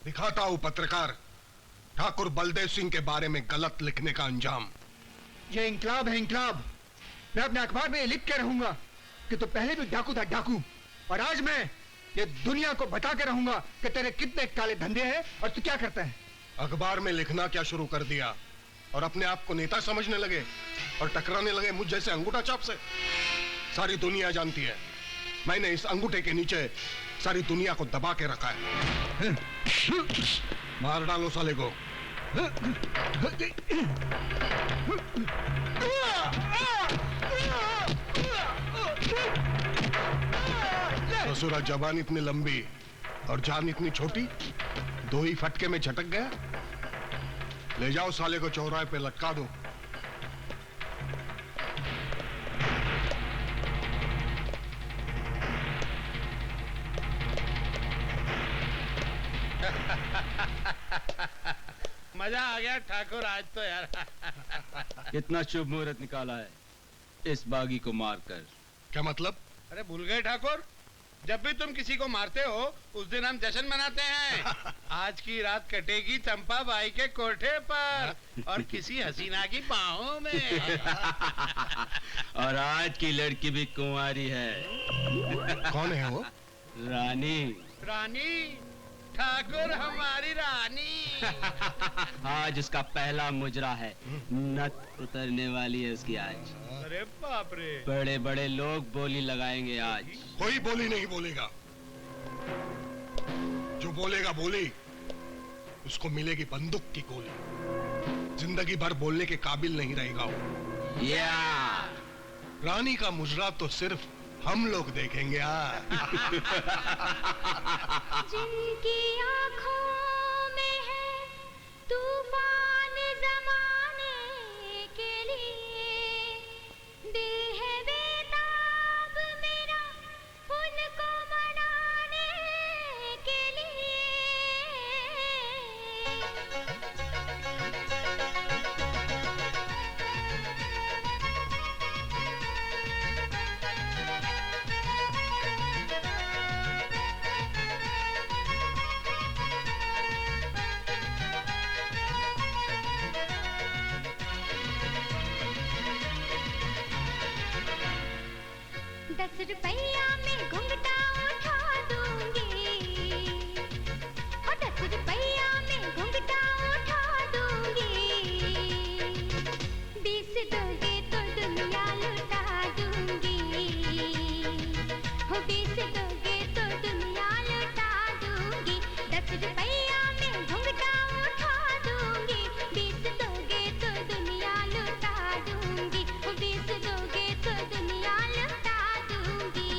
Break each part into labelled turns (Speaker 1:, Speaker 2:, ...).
Speaker 1: दिखाता हूं पत्रकार ठाकुर बलदेव सिंह के बारे में गलत लिखने का अंजाम।
Speaker 2: ये इंकलाब है, इंकलाब। मैं अपने अखबार में ये लिख के रहूंगा कि तू पहले भी डाकू था, डाकू। और आज मैं ये दुनिया को बता के रहूंगा कि तेरे कितने काले धंधे हैं और तू क्या करता है।
Speaker 1: अखबार में लिखना क्या शुरू कर दिया और अपने आप को नेता समझने लगे और टकराने लगे मुझ जैसे अंगूठा छाप से। सारी दुनिया जानती है मैंने इस अंगूठे के नीचे सारी दुनिया को दबा के रखा है। मार डालो साले को। ससुरा जबान इतनी लंबी और जान इतनी छोटी, दो ही फटके में झटक गया। ले जाओ साले को चौराहे पे लटका दो।
Speaker 3: मजा आ गया ठाकुर आज तो यार।
Speaker 4: कितना शुभ मुहूर्त निकाला है इस बागी को मारकर।
Speaker 1: क्या मतलब?
Speaker 3: अरे भूल गए ठाकुर, जब भी तुम किसी को मारते हो उस दिन हम जश्न मनाते हैं। आज की रात कटेगी चंपा बाई के कोठे पर और किसी हसीना की बाहों में।
Speaker 4: और आज की लड़की भी कुंवारी है।
Speaker 1: कौन है वो?
Speaker 4: रानी।
Speaker 3: रानी? ठाकुर हमारी रानी।
Speaker 4: आज उसका पहला मुजरा है, नथ उतरने वाली है उसकी आज।
Speaker 3: अरे बाप रे।
Speaker 4: बड़े बड़े लोग बोली लगाएंगे आज।
Speaker 1: कोई बोली नहीं बोलेगा। जो बोलेगा बोली, उसको मिलेगी बंदूक की गोली। जिंदगी भर बोलने के काबिल नहीं रहेगा वो।
Speaker 4: या
Speaker 1: रानी का मुजरा तो सिर्फ हम लोग देखेंगे।
Speaker 5: जिनकी आंखों में है तूफान जमाने के लिए, दिल है बेताब मेरा उनको मनाने के लिए। ₹10 में घुंघटा उठा दूंगी, और ₹10 में घुंघटा उठा दूंगी। 20 दोगे तो दुनिया लुटा दूंगी, हो 20 दोगे तो दुनिया लुटा दूंगी। ₹10 में घुंघटा उठा दूंगी, 20 दोगे तो दुनिया लुटा दूंगी, हो 20 दोगे तो दुनिया लुटा दूंगी।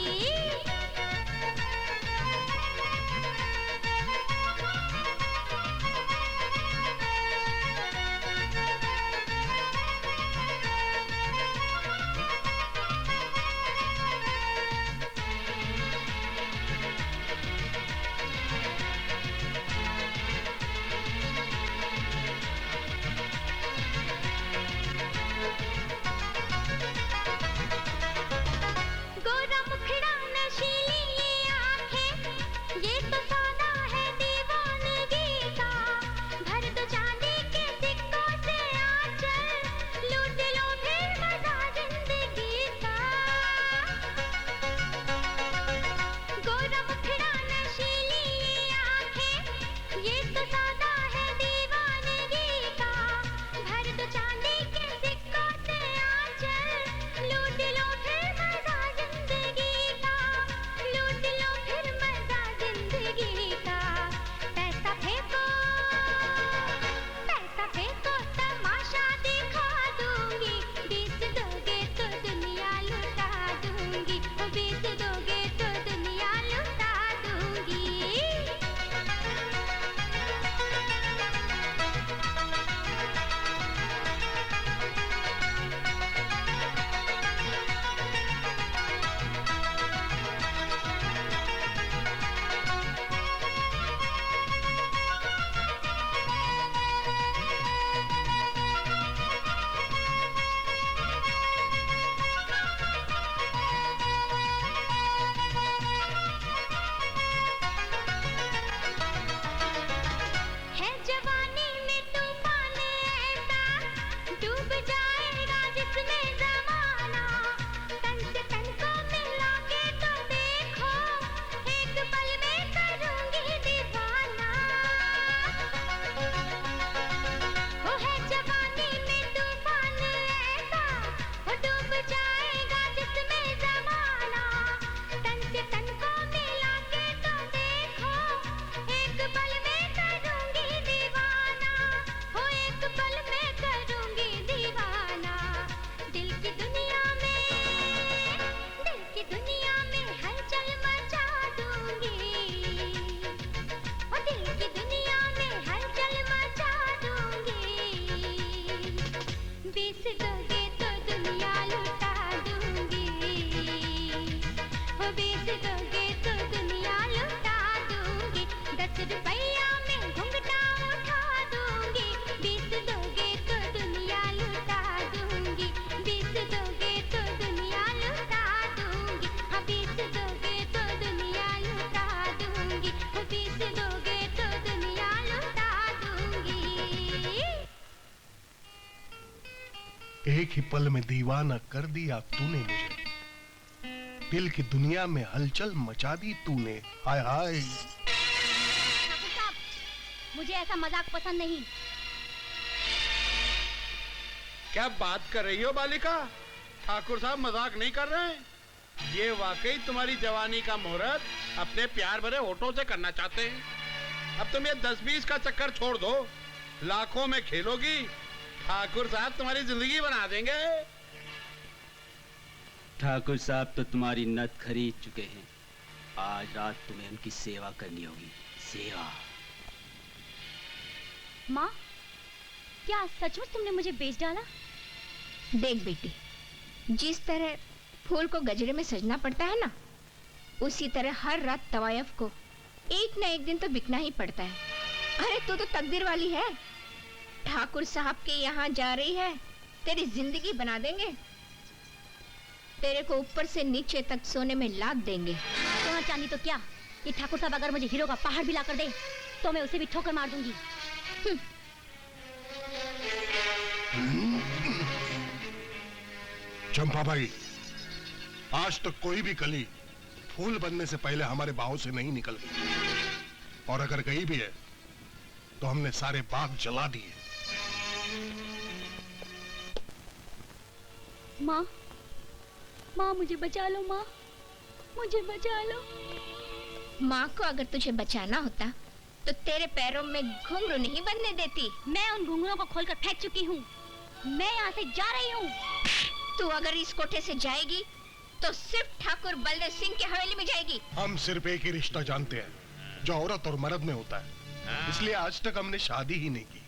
Speaker 5: घूंघटा उठा दूंगी, 20 दोगे तो दुनिया लुटा दूंगी, 20 दोगे तो दुनिया लुटा दूंगी, हाँ 20 दोगे तो दुनिया लुटा दूंगी, 20 दोगे तो दुनिया लुटा दूंगी।
Speaker 1: एक ही पल में दीवाना कर दिया तूने मुझे, दिल की दुनिया में हलचल मचा दी तूने। हाय हाय।
Speaker 5: ठाकुर साहब, मुझे ऐसा मजाक पसंद नहीं।
Speaker 3: क्या बात कर रही हो बालिका? ठाकुर साहब मजाक नहीं कर रहे हैं। ये वाकई तुम्हारी जवानी का मुहूर्त अपने प्यार भरे होठों से करना चाहते हैं। अब तुम ये 10-20 का चक्कर छोड़ दो, लाखों में खेलोगी, ठाकुर साहब तुम्हारी जिंदगी बना देंगे।
Speaker 4: ठाकुर साहब तो तुम्हारी नथ खरीद चुके हैं। आज रात तुम्हें उनकी सेवा करनी होगी, सेवा।
Speaker 5: माँ, क्या सचमुच तुमने मुझे बेच डाला?
Speaker 6: देख बेटी, जिस तरह फूल को गजरे में सजना पड़ता है ना, उसी तरह हर रात तवायफ को एक न एक दिन तो बिकना ही पड़ता है। अरे तू तो तकदीर वाली है, ठाकुर साहब के यहाँ जा रही है, तेरी जिंदगी बना देंगे, तेरे को ऊपर से नीचे तक सोने में लाद देंगे।
Speaker 5: सोना चांदी तो क्या, ये ठाकुर साहब अगर मुझे हीरो का पहाड़ भी ला कर दे तो मैं उसे भी ठोकर मार दूंगी।
Speaker 1: चंपा भाई, आज तक कोई भी कली फूल बनने से पहले हमारे बाहों से नहीं निकल गई, और अगर गई भी है तो हमने सारे बाग जला दिए।
Speaker 5: माँ, माँ मुझे बचा लो, माँ मुझे बचा लो।
Speaker 6: माँ को अगर तुझे बचाना होता तो तेरे पैरों में घुंघरू नहीं बंधने देती।
Speaker 5: मैं उन घुंघरुओं को खोलकर फेंक चुकी हूँ, मैं यहाँ से जा रही हूँ।
Speaker 6: तू अगर इस कोठे से जाएगी तो सिर्फ ठाकुर बलदेव सिंह की हवेली में जाएगी।
Speaker 1: हम सिर्फ एक ही रिश्ता जानते हैं जो औरत और मर्द में होता है, इसलिए आज तक हमने शादी ही नहीं की।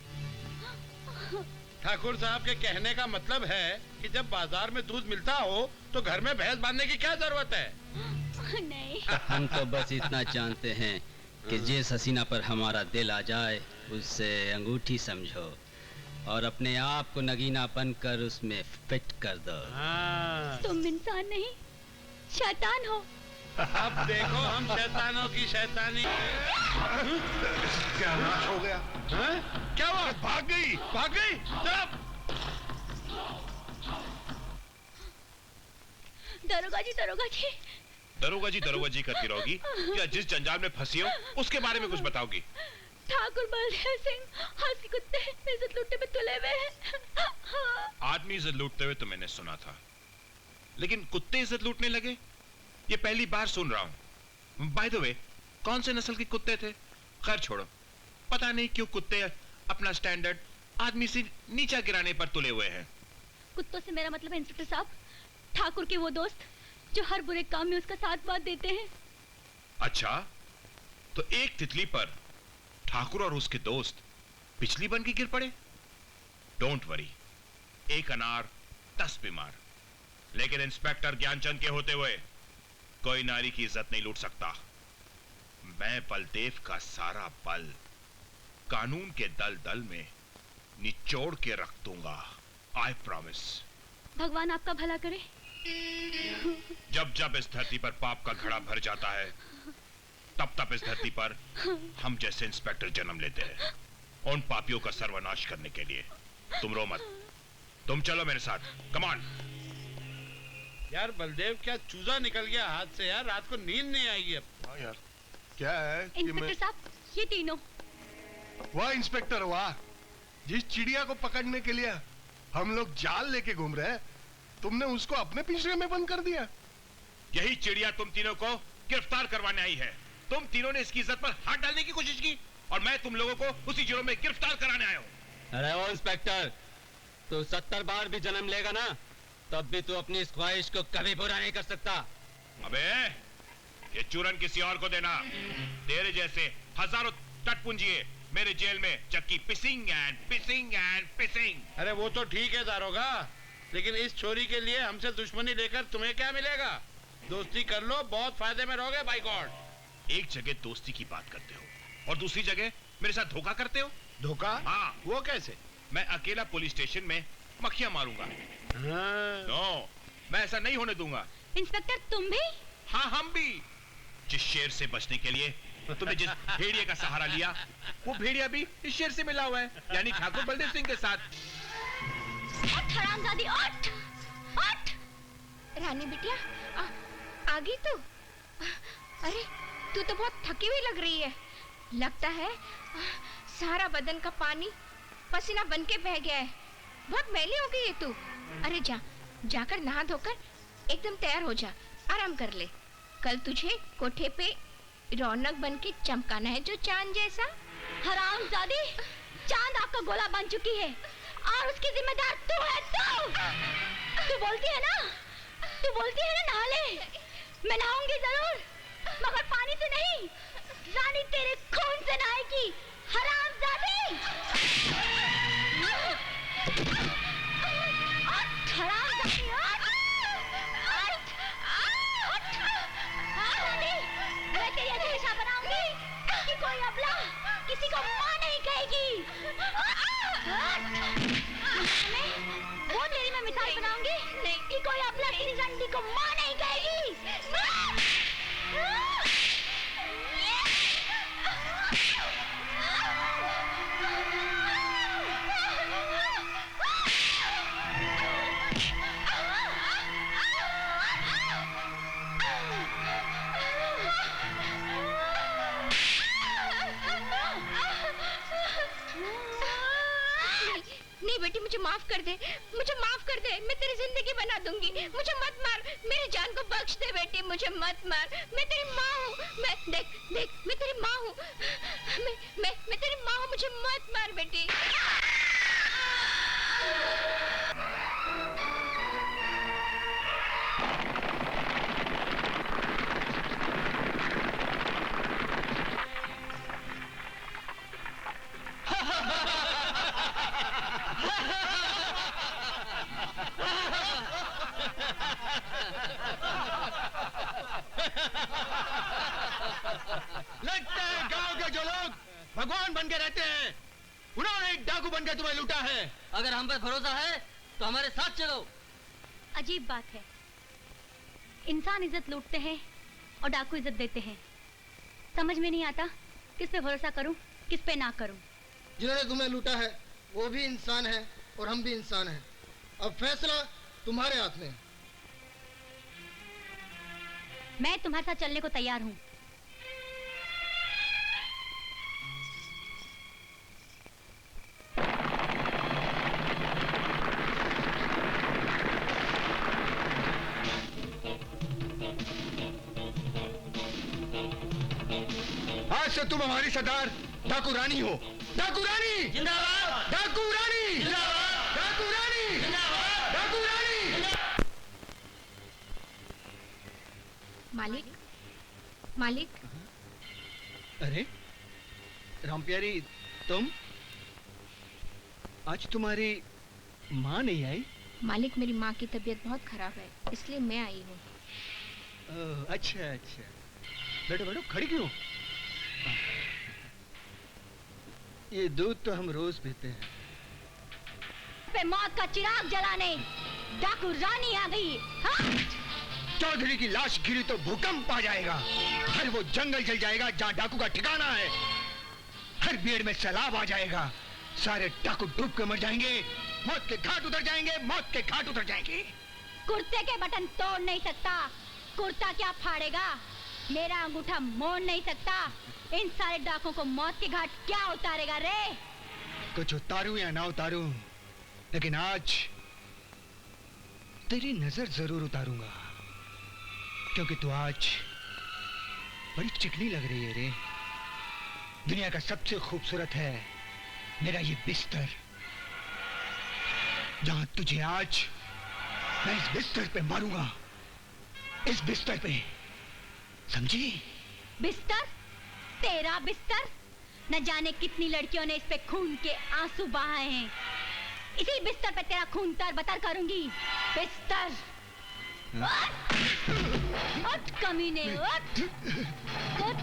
Speaker 3: ठाकुर साहब के कहने का मतलब है कि जब बाजार में दूध मिलता हो तो घर में भैंस बांधने की क्या जरूरत है?
Speaker 5: नहीं।
Speaker 4: हम तो बस इतना जानते हैं कि जिस हसीना पर हमारा दिल आ जाए उससे अंगूठी समझो और अपने आप को नगीना बनकर उसमें फिट कर दो।
Speaker 3: हाँ।
Speaker 5: तुम इंसान नहीं, शैतान हो।
Speaker 3: अब देखो हम शैतानों की शैतानी।
Speaker 1: क्या नाश हो गया?
Speaker 3: हाँ? क्या हुआ?
Speaker 1: भाग गई।
Speaker 3: भाग गई? चुप!
Speaker 5: दरोगा जी, दरोगा जी।
Speaker 7: दरोगा जी करती रहोगी या जिस जंजाल में फंसी हो उसके बारे में कुछ बताओगी?
Speaker 5: ठाकुर बलदेव सिंह हंसी कुत्ते इज्जत लूटने में तुले हुए हैं।
Speaker 7: आदमी इज्जत लूटते हुए तो मैंने सुना था, लेकिन कुत्ते इज्जत लूटने लगे ये पहली बार सुन रहा हूँ। बाय द वे, कौन से नस्ल के कुत्ते थे? खैर छोड़ो, पता नहीं क्यों कुत्ते अपना स्टैंडर्ड आदमी से नीचा गिराने पर तुले हुए हैं।
Speaker 5: कुत्तों से मेरा मतलब है इंस्पेक्टर साहब, ठाकुर के वो दोस्त जो हर बुरे काम में उसका साथ बात देते हैं।
Speaker 7: अच्छा, तो एक तितली पर ठाकुर और उसके दोस्त बिजली बन के गिर पड़े। डोंट वरी, एक अनार 10 बीमार। लेकिन इंस्पेक्टर ज्ञानचंद के होते हुए कोई नारी की इज्जत नहीं लूट सकता। मैं बलदेव का सारा बल कानून के दल दल में निचोड़ के रख दूंगा। I promise.
Speaker 5: भगवान आपका भला करे।
Speaker 7: जब जब इस धरती पर पाप का घड़ा भर जाता है, तब तब इस धरती पर हम जैसे इंस्पेक्टर जन्म लेते हैं उन पापियों का सर्वनाश करने के लिए। तुम रो मत, तुम चलो मेरे साथ, कम ऑन।
Speaker 3: यार बलदेव, क्या चूजा निकल गया हाथ से यार, रात को नींद नहीं आएगी अब।
Speaker 1: हाँ यार, क्या है कि
Speaker 5: इंस्पेक्टर साहब, ये तीनों।
Speaker 1: वाह इंस्पेक्टर वाह, जिस चिड़िया को पकड़ने के लिए हम लोग जाल लेके घूम रहे हैं, तुमने उसको अपने पिंजरे में बंद कर दिया।
Speaker 7: यही चिड़िया तुम तीनों को गिरफ्तार करवाने आई है। तुम तीनों ने इसकी इज्जत पर हाथ डालने की कोशिश की और मैं तुम लोगों को उसी जुर्म में गिरफ्तार कराने आया हूँ।
Speaker 4: अरे ओ इंस्पेक्टर, तू 70 बार भी जन्म लेगा ना, तब भी तू अपनी इस ख्वाहिश को कभी पूरा नहीं कर सकता।
Speaker 7: अबे, ये चूरन किसी और को देना। तेरे जैसे हजारों टटपुंजिए मेरे जेल में चक्की पिसिंग एंड पिसिंग एंड पिसिंग।
Speaker 3: अरे वो तो ठीक है दारोगा, लेकिन इस चोरी के लिए हमसे दुश्मनी लेकर तुम्हें क्या मिलेगा? दोस्ती कर लो, बहुत फायदे में रहोगे बाय गॉड।
Speaker 7: एक जगह दोस्ती की बात करते हो और दूसरी जगह मेरे साथ धोखा करते हो।
Speaker 3: धोखा?
Speaker 7: हाँ।
Speaker 3: वो कैसे?
Speaker 7: मैं अकेला पुलिस स्टेशन में मक्खियां मारूंगा।
Speaker 3: हाँ।
Speaker 7: नो, मैं ऐसा नहीं होने दूंगा।
Speaker 8: इंस्पेक्टर तुम भी?
Speaker 7: हाँ, हम भी। जिस शेर से बचने के लिए तुमने जिस भेड़िए का सहारा लिया, वो भेड़िया भी इस शेर से मिला हुआ है, यानी ठाकुर बलदेव सिंह के साथ।
Speaker 8: उठ हरामजादी, उठ! उठ!
Speaker 6: रानी बिटिया, आ गई तू? अरे तू तो बहुत थकी हुई लग रही है। लगता है सारा बदन का पानी पसीना बन के बह गया है। बहुत मैली हो गई है तू। अरे जाकर नहा धोकर एकदम तैयार हो जा, आराम कर ले। कल तुझे कोठे पे रौनक बन के चमकाना है, जो चांद जैसा।
Speaker 8: हरामजादी, चांद आग का गोला बन चुकी है और उसकी जिम्मेदार तू है। तू बोलती है ना, नहा ले। मैं नहाऊंगी जरूर, मगर पानी से नहीं, रानी तेरे खून से नहाएगी। हरामजादी! हरामजादी, मैं तेरी ऐसी दिशा बनाऊंगी कि कोई अबला किसी को मां नहीं कहेगी। वो तेरी मैं मिसाल बनाऊंगी कि कोई अबला किसी रंडी को मां नहीं कहेगी।
Speaker 6: नहीं बेटी, मुझे माफ कर दे, मैं तेरी जिंदगी बना दूंगी। मुझे मत मार, मेरी जान को बख्श दे बेटी, मुझे मत मार। मैं तेरी माँ हूँ, देख मैं तेरी माँ हूँ, मैं तेरी माँ हूँ, मुझे मत मार बेटी।
Speaker 2: लगता है गांव के जो लोग भगवान बन के रहते हैं, उन्होंने एक डाकू बनकर तुम्हें लूटा है।
Speaker 9: अगर हम पर भरोसा है तो हमारे साथ चलो।
Speaker 8: अजीब बात है, इंसान इज्जत लूटते हैं और डाकू इज्जत देते हैं। समझ में नहीं आता किस पे भरोसा करूं, किस पे ना करूं।
Speaker 10: जिन्होंने तुम्हें लूटा है वो भी इंसान है और हम भी इंसान हैं। अब फैसला तुम्हारे हाथ में है।
Speaker 8: मैं तुम्हारे साथ चलने को तैयार हूं।
Speaker 2: आज से तुम हमारी सरदार डाकू रानी हो। डाकू रानी
Speaker 9: जिंदाबाद!
Speaker 2: डाकू रानी
Speaker 9: जिंदाबाद!
Speaker 2: डाकू रानी
Speaker 9: जिंदाबाद!
Speaker 2: डाकू रानी।
Speaker 6: मालिक,
Speaker 2: अरे राम प्यारी, तुम आज तुम्हारी माँ नहीं आई?
Speaker 6: मालिक मेरी माँ की तबीयत बहुत खराब है, इसलिए मैं आई हूँ।
Speaker 2: अच्छा अच्छा, बैठो बैठो, खड़ी क्यों? ये दूध तो हम रोज पीते हैं।
Speaker 8: पे मौत का चिराग जलाने डाकू रानी आ गई। हाँ?
Speaker 2: चौधरी की लाश गिरी तो भूकंप आ जाएगा। हर वो जंगल जल जाएगा जहाँ डाकू का ठिकाना है। हर भीड़ में सैलाब आ जाएगा। सारे डाकू डूब के मर जाएंगे। मौत के घाट उतर जाएंगे, मौत के घाट उतर जाएंगे।
Speaker 8: कुर्ते के बटन तोड़ नहीं सकता, कुर्ता क्या फाड़ेगा? मेरा अंगूठा मोड़ नहीं सकता, इन सारे डाकों को मौत के घाट क्या उतारेगा रे?
Speaker 2: कुछ उतारूं या ना उतारूं, लेकिन आज तेरी नजर जरूर उतारूंगा, क्योंकि तू आज बड़ी चिकनी लग रही है रे। दुनिया का सबसे खूबसूरत है मेरा ये बिस्तर, जहां तुझे आज मैं इस बिस्तर पे मारूंगा, इस बिस्तर पे, समझी?
Speaker 8: बिस्तर? तेरा बिस्तर? न जाने कितनी लड़कियों ने इस पे खून के आंसू बहाए हैं। इसी बिस्तर पे तेरा खून तर बतर करूंगी। बिस्तर उठ कमीने, उठ उठ,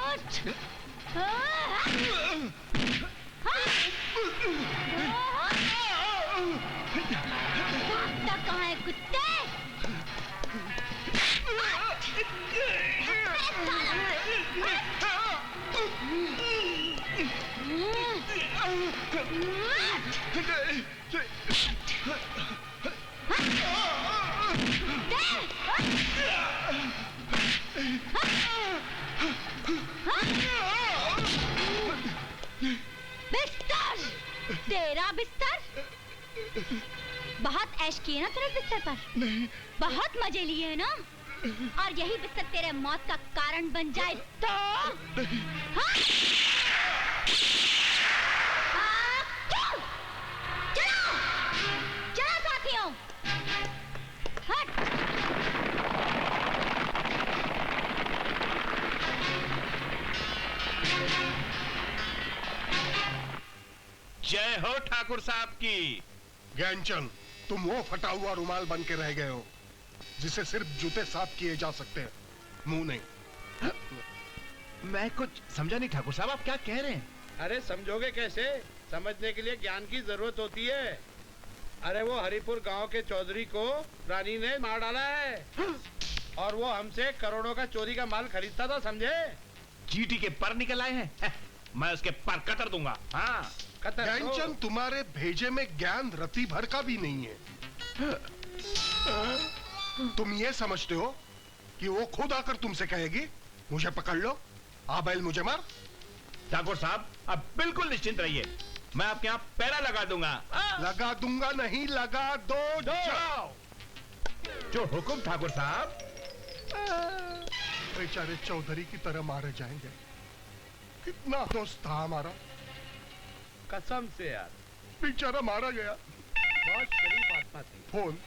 Speaker 8: उठ। भागता कहाँ है कुत्ते? बिस्तर, तेरा बिस्तर। बहुत ऐश किए ना तेरे बिस्तर पर?
Speaker 1: नहीं।
Speaker 8: बहुत मजे लिए है ना? और यही बिस्तर तेरे मौत का कारण बन जाए तो? हाँ? चलो, चलो, चलो साथियों, हट।
Speaker 7: जय हो ठाकुर साहब की।
Speaker 1: ज्ञानचंद, तुम वो फटा हुआ रुमाल बन के रह गए हो जिसे सिर्फ जूते साफ किए जा सकते हैं, मुंह नहीं।
Speaker 7: मैं कुछ समझा नहीं ठाकुर साहब, आप क्या कह रहे हैं?
Speaker 3: अरे समझोगे कैसे? समझने के लिए ज्ञान की जरूरत होती है। अरे वो हरिपुर गांव के चौधरी को रानी ने मार डाला है और वो हमसे करोड़ों का चोरी का माल खरीदता था, समझे?
Speaker 7: चीटी के पर निकल आए हैं। मैं उसके पर कतर दूंगा। हाँ,
Speaker 3: कतर दो।
Speaker 1: ज्ञानचंद, तुम्हारे भेजे में ज्ञान रति भर का भी नहीं है। तुम ये समझते हो कि वो खुद आकर तुमसे कहेगी मुझे पकड़ लो, आ बैल मुझे मार?
Speaker 7: ठाकुर साहब आप बिल्कुल निश्चिंत रहिए, मैं आपके यहाँ पैरा लगा दूंगा।
Speaker 1: लगा दूंगा नहीं, लगा दो, जाओ।
Speaker 7: जो हुक्म ठाकुर साहब।
Speaker 1: बेचारे चौधरी की तरह मारे जाएंगे। कितना दोस्त था हमारा,
Speaker 3: कसम से यार,
Speaker 1: बेचारा मारा गया।
Speaker 3: बहुत शरीफ आत्मा थी।
Speaker 1: फोन।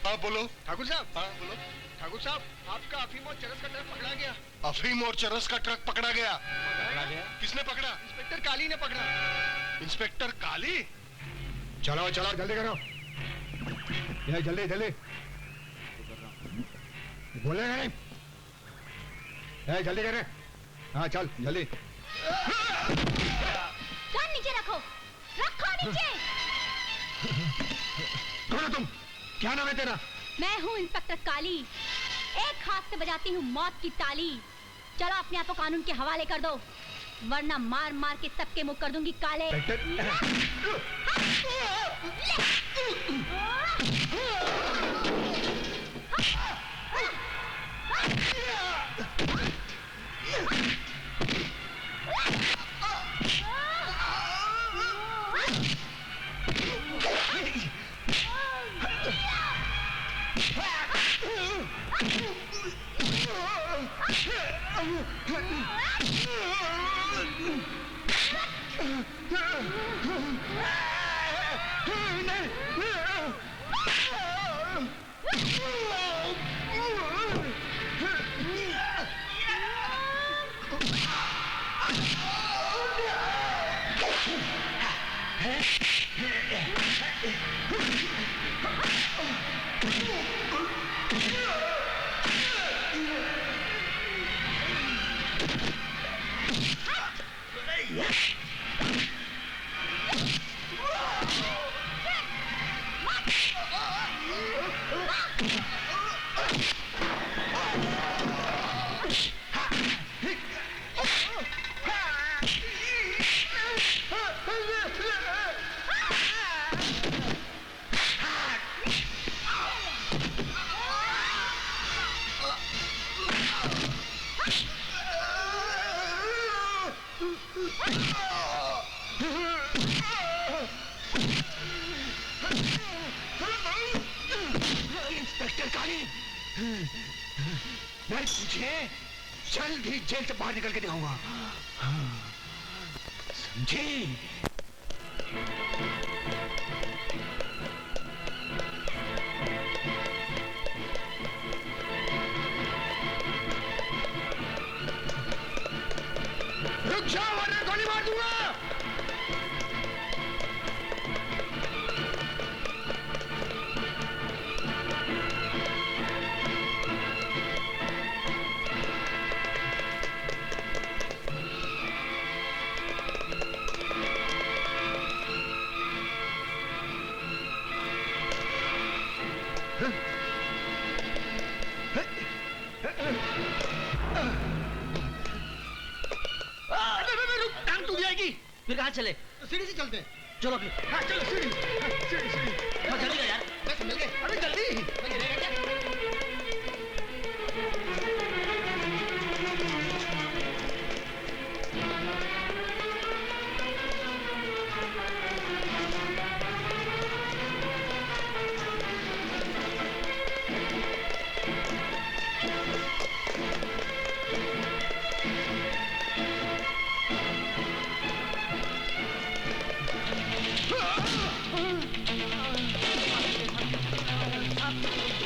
Speaker 1: हाँ बोलो।
Speaker 2: ठाकुर साहब,
Speaker 1: हाँ बोलो।
Speaker 2: ठाकुर साहब, आपका अफीम और चरस का ट्रक पकड़ा गया।
Speaker 1: अफीम और चरस का ट्रक पकड़ा गया।
Speaker 7: पकड़ा गया?
Speaker 1: किसने पकड़ा?
Speaker 2: इंस्पेक्टर काली ने पकड़ा।
Speaker 1: इंस्पेक्टर काली?
Speaker 2: चलो चलो जल्दी करो, ये जल्दी जल्दी बोले नहीं, ये जल्दी करे। हाँ चल जल्दी।
Speaker 8: कान नीचे रखो, रखो नीचे।
Speaker 2: कौन हो तुम? क्या नाम है तेरा?
Speaker 8: मैं हूँ इंस्पेक्टर काली, एक हाथ से बजाती हूँ मौत की ताली। चलो अपने आप को कानून के हवाले कर दो, वरना मार मार के सबके मुंह कर दूंगी काले।
Speaker 2: इंस्पेक्टर काली, मैं तुझे जल्द ही जेल से बाहर निकल के दिखाऊंगा, समझी? रुक जाओ वरना गोली मार दूंगा।
Speaker 9: टांग टूट जाएगी। फिर कहाँ चले?
Speaker 10: सीढ़ी से चलते हैं।
Speaker 9: चलो फिर।
Speaker 2: हाँ चलो सीढ़ी, हाँ, सीढ़ी सीढ़ी।
Speaker 9: हाँ, जल्दी कर यार।
Speaker 10: बस मिल गए।
Speaker 2: अरे जल्दी।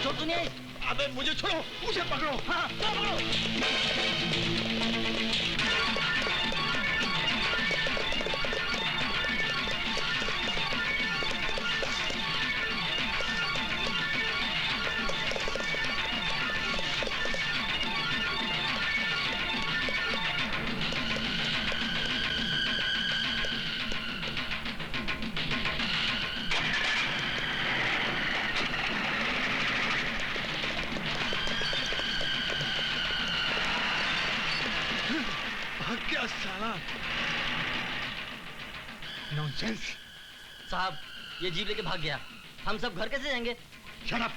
Speaker 9: छोड़ तूने।
Speaker 2: अबे मुझे छोड़ो, उसे पकड़ो। हाँ, पकड़ो। क्या साला नॉनसेंस।
Speaker 9: साहब, ये जीप लेके भाग गया। हम सब घर कैसे जाएंगे?
Speaker 2: Shut up.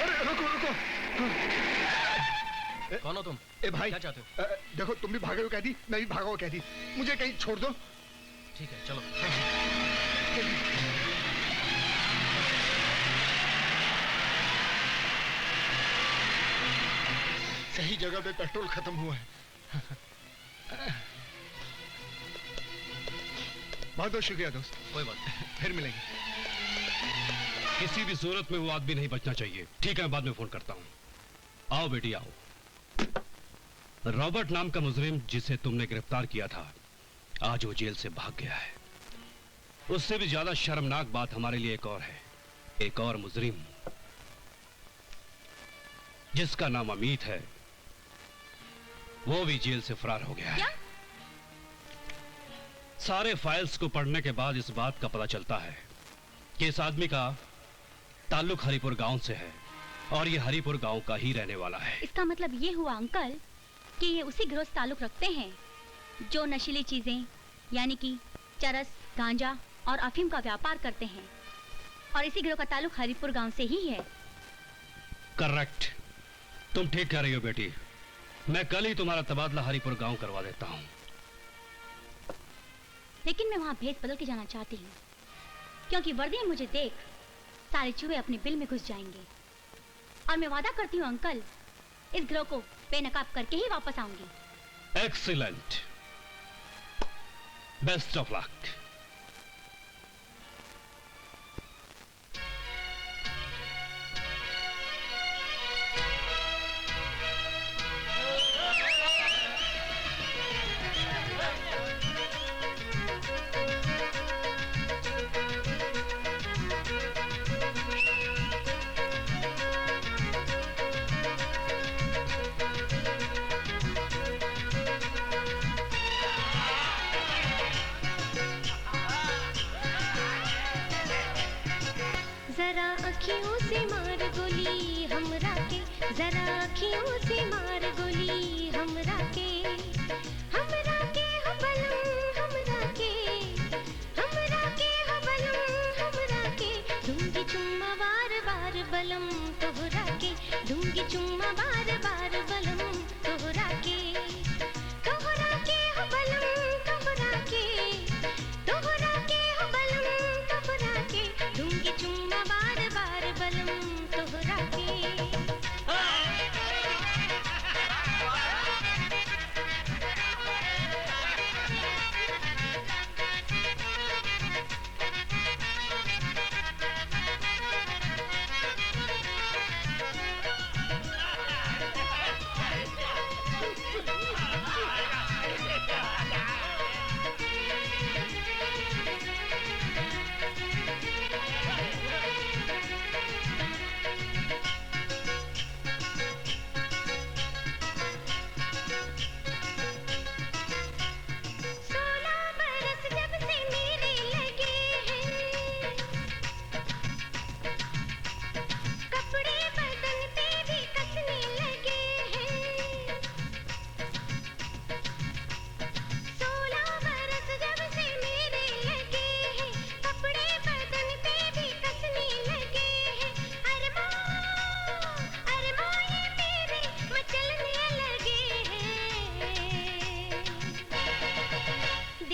Speaker 2: अरे रुको रुको।
Speaker 9: कौन हो तुम?
Speaker 2: ए भाई,
Speaker 9: क्या चाहते हो?
Speaker 2: देखो तुम भी भागे हो कह दी, मैं भी भागा हो कह दी, मुझे कहीं छोड़ दो।
Speaker 9: ठीक है, चलो।
Speaker 2: सही जगह पे पेट्रोल खत्म हुआ है। बहुत बहुत शुक्रिया दोस्त।
Speaker 11: कोई बात नहीं।
Speaker 2: फिर मिलेंगे।
Speaker 11: किसी भी सूरत में वो आदमी नहीं बचना चाहिए। ठीक है, मैं बाद में फोन करता हूँ। आओ बेटी आओ। रॉबर्ट नाम का मुजरिम जिसे तुमने गिरफ्तार किया था, आज वो जेल से भाग गया है। उससे भी ज्यादा शर्मनाक बात हमारे लिए एक और है। एक और मुजरिम जिसका नाम अमित है, वो भी जेल से फरार हो गया है। सारे फाइल्स को पढ़ने के बाद इस बात का पता चलता है कि इस आदमी का ताल्लुक हरिपुर गांव से है और ये हरिपुर गांव का ही रहने वाला है।
Speaker 8: इसका मतलब ये हुआ अंकल कि ये उसी गिरोह से ताल्लुक रखते हैं जो नशीली चीजें यानी कि चरस, गांजा और अफीम का व्यापार करते हैं, और इसी गिरोह का ताल्लुक हरिपुर गांव से ही है।
Speaker 11: करेक्ट, तुम ठीक कह रही हो बेटी। मैं कल ही तुम्हारा तबादला हरिपुर गांव करवा देता हूँ।
Speaker 8: लेकिन मैं वहाँ भेद बदल के जाना चाहती हूँ, क्योंकि वर्दी में मुझे देख सारे चूहे अपने बिल में घुस जाएंगे। और मैं वादा करती हूँ अंकल, इस गिरोह को बेनकाब करके ही वापस आऊंगी।
Speaker 11: Excellent, best of luck.
Speaker 5: जरा अखियों से मार गोली हमरा के, जरा अखियों से मार गोली हमरा के हो बलम, हमरा के हो बलम, हमरा के दूंगी चुम्मा बार बार बलम तोहरा के, दूंगी चुम्मा बार बार बलम तोहरा के हो बलम, तोहरा के हो बलम, तोहरा के दूंगी चुम्मा बार बार बलम तोहरा के।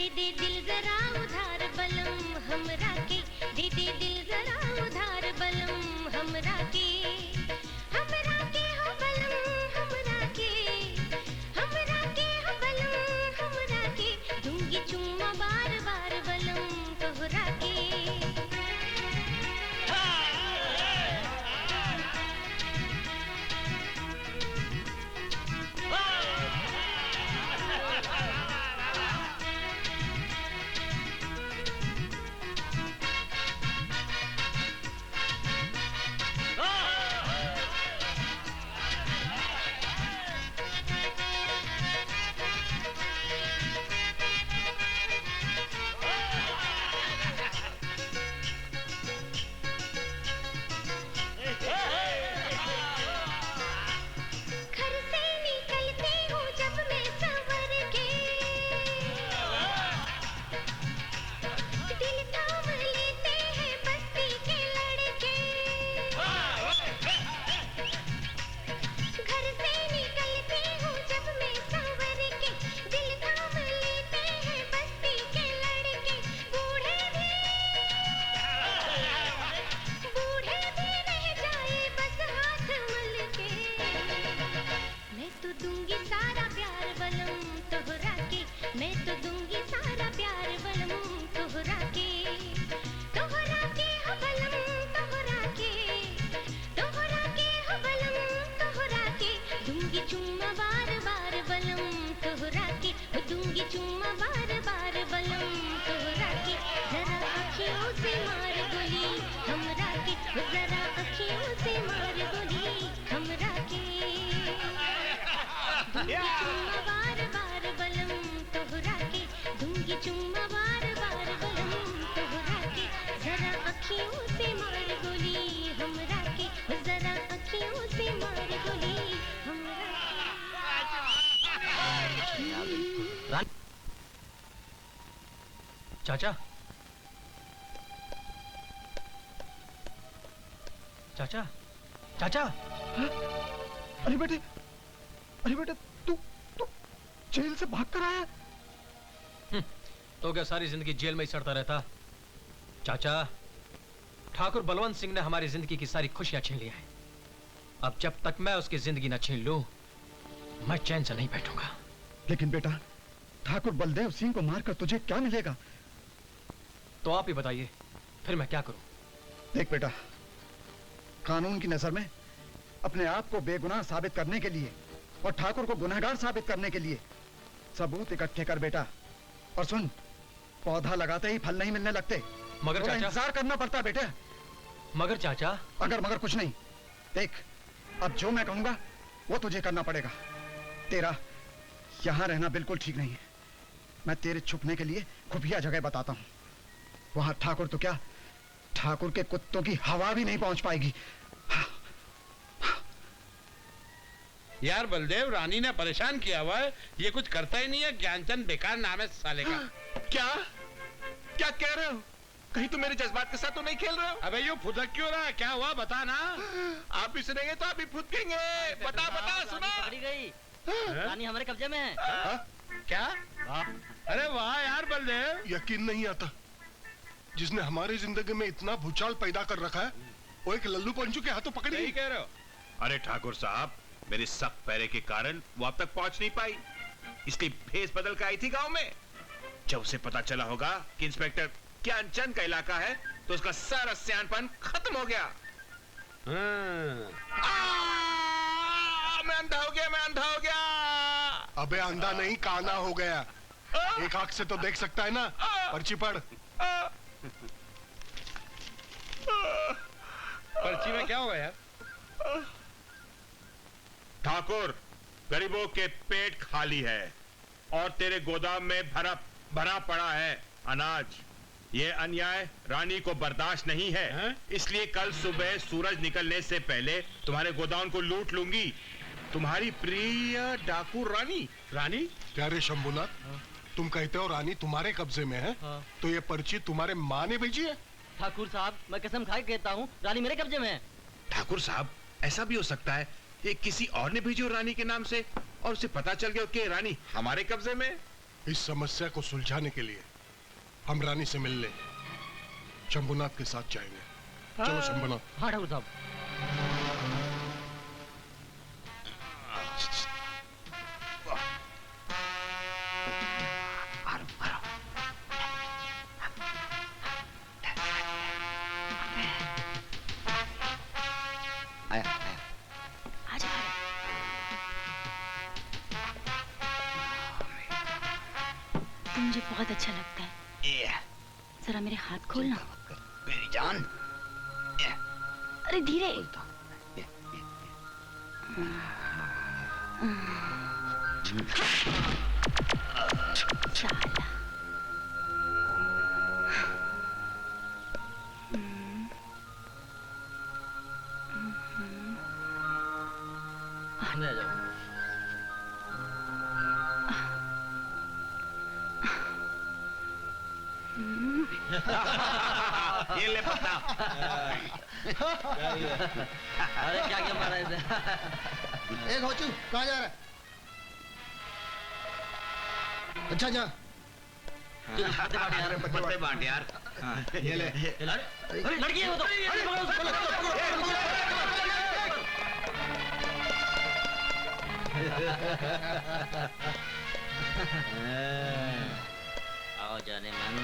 Speaker 5: दे दे दिल जरा उधार बलम हमरा के, दे दे दिल जरा उधार बलम हमरा के, हमरा के हो बलम हमरा के, हमरा के हो बलम हमरा के, दूंगी चुम्मा बार बार बलम तोहरा के। घर से निकलती हूँ जब मैं संवर के, दिल थाम लेते हैं बस्ती के लड़के। घर से निकलती हूँ जब मैं संवर के, दिल थाम लेते हैं बस्ती के लड़के। बूढ़े भी रह जाए बस हाथ मल के, मैं तो दूंगी सारा प्यार बलम तोहरा के, मैं तो दूंगी सारा प्यार बलम तोहरा के, तोहरा के हो बलम तोहरा के, तोहरा के हो बलम तोहरा के, दूंगी चुम्मा बार बार बलम तोहरा के, दूंगी चुम्मा बार बार बलम तोहरा के। जरा अखियों से मार गोली हमरा के, जरा अखियों से मार गोली हमरा के, दूंगी चुम्मा बार बार बलम तोहरा के, दूंगी चुम्मा बार बार बलम तोहरा के, जरा अखियों से मार गोली हमरा के, जरा अखियों से मार गोली हमरा के।
Speaker 9: चाचा, चाचा, चाचा,
Speaker 2: अरे बेटे तू जेल से भाग कर आया?
Speaker 9: तो क्या सारी जिंदगी जेल में ही सड़ता रहता? चाचा, ठाकुर बलवंत सिंह ने हमारी जिंदगी की सारी खुशियां छीन ली हैं। अब जब तक मैं उसकी जिंदगी न छीन लूं, मैं चैन से नहीं बैठूंगा।
Speaker 2: लेकिन बेटा, ठाकुर बलदेव सिंह को मारकर तुझे क्या मिलेगा?
Speaker 9: तो आप ही बताइए, फिर मैं क्या करूं?
Speaker 2: देख बेटा, कानून की नजर में अपने आप को बेगुनाह साबित करने के लिए और ठाकुर को गुनहगार साबित करने के लिए सबूत इकट्ठे कर बेटा। और सुन, पौधा लगाते ही फल नहीं मिलने लगते,
Speaker 9: मगर
Speaker 2: थोड़ा
Speaker 9: चाचा,
Speaker 2: इंतजार करना पड़ता बेटे।
Speaker 9: मगर चाचा,
Speaker 2: अगर मगर कुछ नहीं। देख, अब जो मैं कहूंगा वो तुझे करना पड़ेगा। तेरा यहां रहना बिल्कुल ठीक नहीं है। मैं तेरे छुपने के लिए खुफिया जगह बताता हूं। वहां ठाकुर तो क्या, ठाकुर के कुत्तों की हवा भी नहीं पहुंच पाएगी।
Speaker 3: यार बलदेव, रानी ने परेशान किया हुआ है, ये कुछ करता ही नहीं है। ज्ञानचंद बेकार नाम है साले का।
Speaker 7: क्या क्या कह रहे हो? कहीं तुम मेरे जज्बात के साथ तो नहीं खेल रहे हो?
Speaker 3: अबे यूं फुदक क्यों रहा है? क्या हुआ बता ना।
Speaker 7: आप भी सुनेंगे तो आप भी फुदकेंगे। बता सुना।
Speaker 9: पकड़ी गई। रानी हमारे कब्जे में है।
Speaker 3: क्या? अरे वाह यार बलदेव,
Speaker 1: यकीन नहीं आता, जिसने हमारी जिंदगी में इतना भूचाल पैदा कर रखा है वो एक लल्लू पंचू के हाथों पकड़ी।
Speaker 3: सही कह रहे हो।
Speaker 7: अरे ठाकुर साहब, मेरे सब पैरे के कारण वो अब तक पहुंच नहीं पाई, इसलिए भेस बदल कर आई थी गांव में। जब उसे पता चला होगा कि इंस्पेक्टर ज्ञानचंद का इलाका है तो उसका सारा सयानपन खत्म हो गया। मैं अंधा हो गया।
Speaker 1: अबे अंधा नहीं, काना हो गया। एक आंख से तो देख सकता है ना। पर्ची पढ़।
Speaker 3: पर्ची में क्या होगा यार?
Speaker 7: ठाकुर, गरीबों के पेट खाली है और तेरे गोदाम में भरा पड़ा है अनाज। ये अन्याय रानी को बर्दाश्त नहीं है, इसलिए कल सुबह सूरज निकलने से पहले तुम्हारे गोदाम को लूट लूंगी। तुम्हारी प्रिय डाकू रानी।
Speaker 3: रानी?
Speaker 1: क्या रे शंभूनाथ, तुम कहते हो रानी तुम्हारे कब्जे में है? तो ये पर्ची तुम्हारे माँ ने भेजी है?
Speaker 9: ठाकुर साहब, मैं कसम खा के कहता हूँ, रानी मेरे कब्जे में है।
Speaker 7: ठाकुर साहब, ऐसा भी हो सकता है ये किसी और ने भेजी हो रानी के नाम से और उसे पता चल गया कि रानी हमारे कब्जे में।
Speaker 1: इस समस्या को सुलझाने के लिए हम रानी से मिलने शंभुनाथ के साथ जाएंगे। चलो शंभुनाथ।
Speaker 9: हाँ ठाकुर साहब।
Speaker 8: मुझे बहुत अच्छा लगता है। जरा मेरे हाथ खोलना।
Speaker 12: मेरी जान।
Speaker 8: अरे धीरे। साला।
Speaker 12: ले जाओ।
Speaker 13: ये ले पता।
Speaker 12: अरे क्या क्या मारा इसे?
Speaker 10: ए घोचू कहाँ जा रहा है? अच्छा जा।
Speaker 13: पत्ते बांट यार।
Speaker 10: ये ले।
Speaker 12: अरे लड़की है वो तो। अरे पकड़ो आओ जाने मन।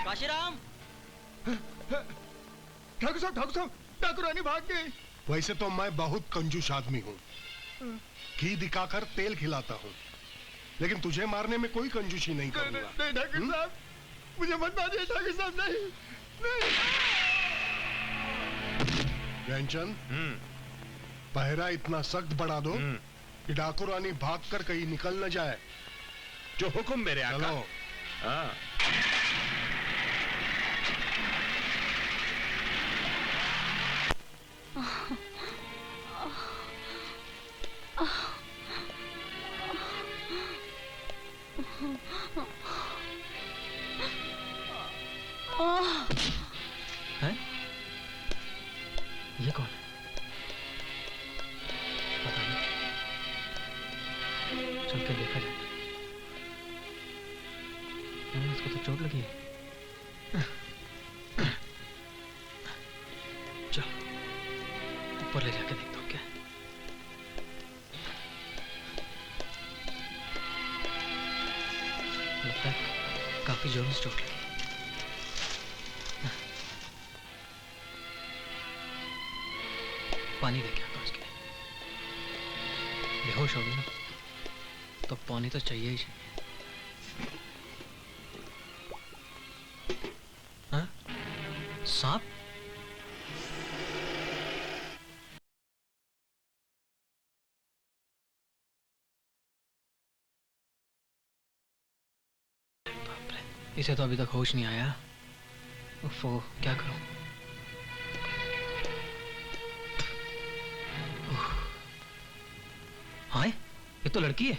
Speaker 12: काशीराम।
Speaker 2: ठाकुर साहब ठाकुर रानी भाग गई।
Speaker 1: वैसे तो मैं बहुत कंजूस आदमी हूँ, घी दिखाकर तेल खिलाता हूँ, लेकिन तुझे मारने में कोई कंजूसी नहीं करूंगा।
Speaker 2: नहीं ठाकुर साहब, मुझे मत मारिए ठाकुर साहब। नहीं
Speaker 1: ध्यानचंद, पहरा इतना सख्त बढ़ा दो कि डाकू रानी भागकर कहीं निकल न जाए।
Speaker 7: जो हुक्म मेरे आका। हाँ।
Speaker 9: हैं? ये कौन है? पता नहीं। चल के देखा जाए। इसको तो चोट लगी है। चल ऊपर ले जाके देखता हूँ क्या। लगता है काफी जोरों से चोट लगी। पानी लेके आता हूँ उसके लिए। बेहोश हो गई ना तो पानी तो चाहिए ही चाहिए। हाँ? सांप? बाप रे, इसे तो अभी तक होश नहीं आया। उफ़ो, क्या करूं? हाँ, ये तो लड़की है।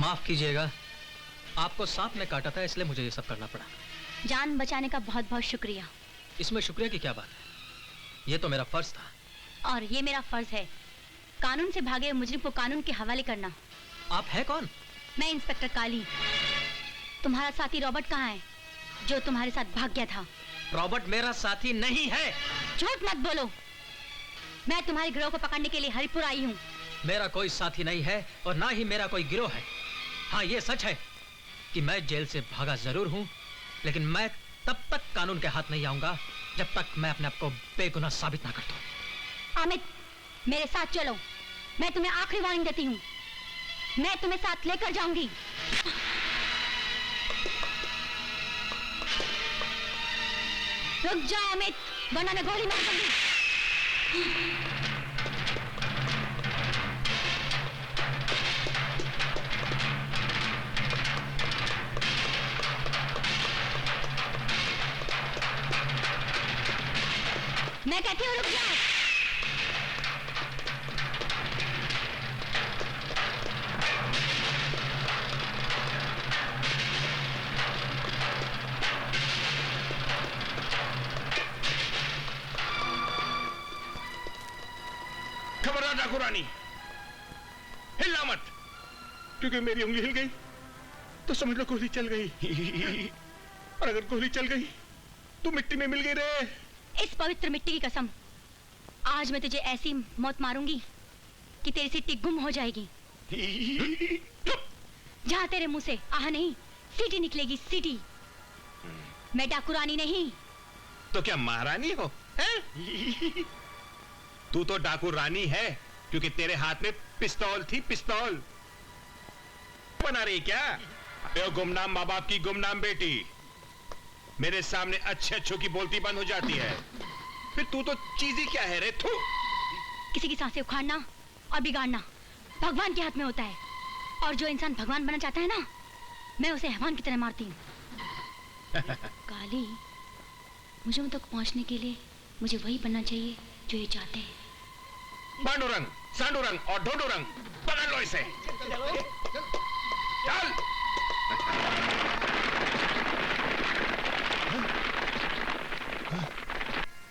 Speaker 9: माफ कीजिएगा, आपको सांप ने काटा था इसलिए मुझे ये सब करना पड़ा।
Speaker 8: जान बचाने का बहुत बहुत शुक्रिया।
Speaker 9: इसमें शुक्रिया की क्या बात है, ये तो मेरा फर्ज था।
Speaker 8: और ये मेरा फर्ज है कानून से भागे मुजरिम को कानून के हवाले करना।
Speaker 9: आप है कौन?
Speaker 8: मैं इंस्पेक्टर काली। तुम्हारा साथी रॉबर्ट कहाँ है जो तुम्हारे साथ भाग गया था?
Speaker 9: रॉबर्ट मेरा साथी नहीं है।
Speaker 8: झूठ मत बोलो। मैं तुम्हारे गिरोह को पकड़ने के लिए हरिपुर आई हूँ।
Speaker 9: मेरा कोई साथी नहीं है और ना ही मेरा कोई गिरोह है। हाँ, ये सच है कि मैं जेल से भागा जरूर हूँ, लेकिन मैं तब तक कानून के हाथ नहीं आऊंगा जब तक मैं अपने आप को बेगुनाह साबित ना कर दूं।
Speaker 8: अमित, मेरे साथ चलो। मैं तुम्हें आखिरी वार्निंग देती हूँ। मैं तुम्हें साथ लेकर जाऊंगी। रुक जाओ अमित, वरना मैं गोली मार दूंगी। मैं कहती हूँ रुक जाओ।
Speaker 7: खबरदार डाकू रानी, हिलना मत, क्योंकि मेरी उंगली हिल गई तो समझ लो गोली चल गई। और अगर गोली चल गई तो मिट्टी में मिल गई रे।
Speaker 8: इस पवित्र मिट्टी की कसम, आज मैं तुझे ऐसी मौत मारूंगी कि तेरी सिट्टी गुम हो जाएगी। जहां तेरे मुंह से आह नहीं, सीटी निकलेगी, सीटी। मैं डाकू रानी नहीं।
Speaker 7: तो क्या महारानी हो? तू तो डाकू रानी है, क्योंकि तेरे हाथ में पिस्तौल थी, पिस्तौल। बना रही क्या? यो गुमनाम माँ बाप की गुमनाम बेटी मेरे सामने अच्छे अच्छों की बोलती बंद हो जाती है, फिर तू तो चीजी क्या है रे? थू।
Speaker 8: किसी की सांसें उखाड़ना और बिगाड़ना भगवान के हाथ में होता है, और जो इंसान भगवान बनना चाहता है ना, मैं उसे हैवान की तरह मारती हूँ। काली, मुझे उन तक पहुंचने के लिए मुझे वही बनना चाहिए जो ये चाहते हैं।
Speaker 7: पांडुरंग, सांडुरंग और ढोंडुरंग, पकड़ लो इसे। चल।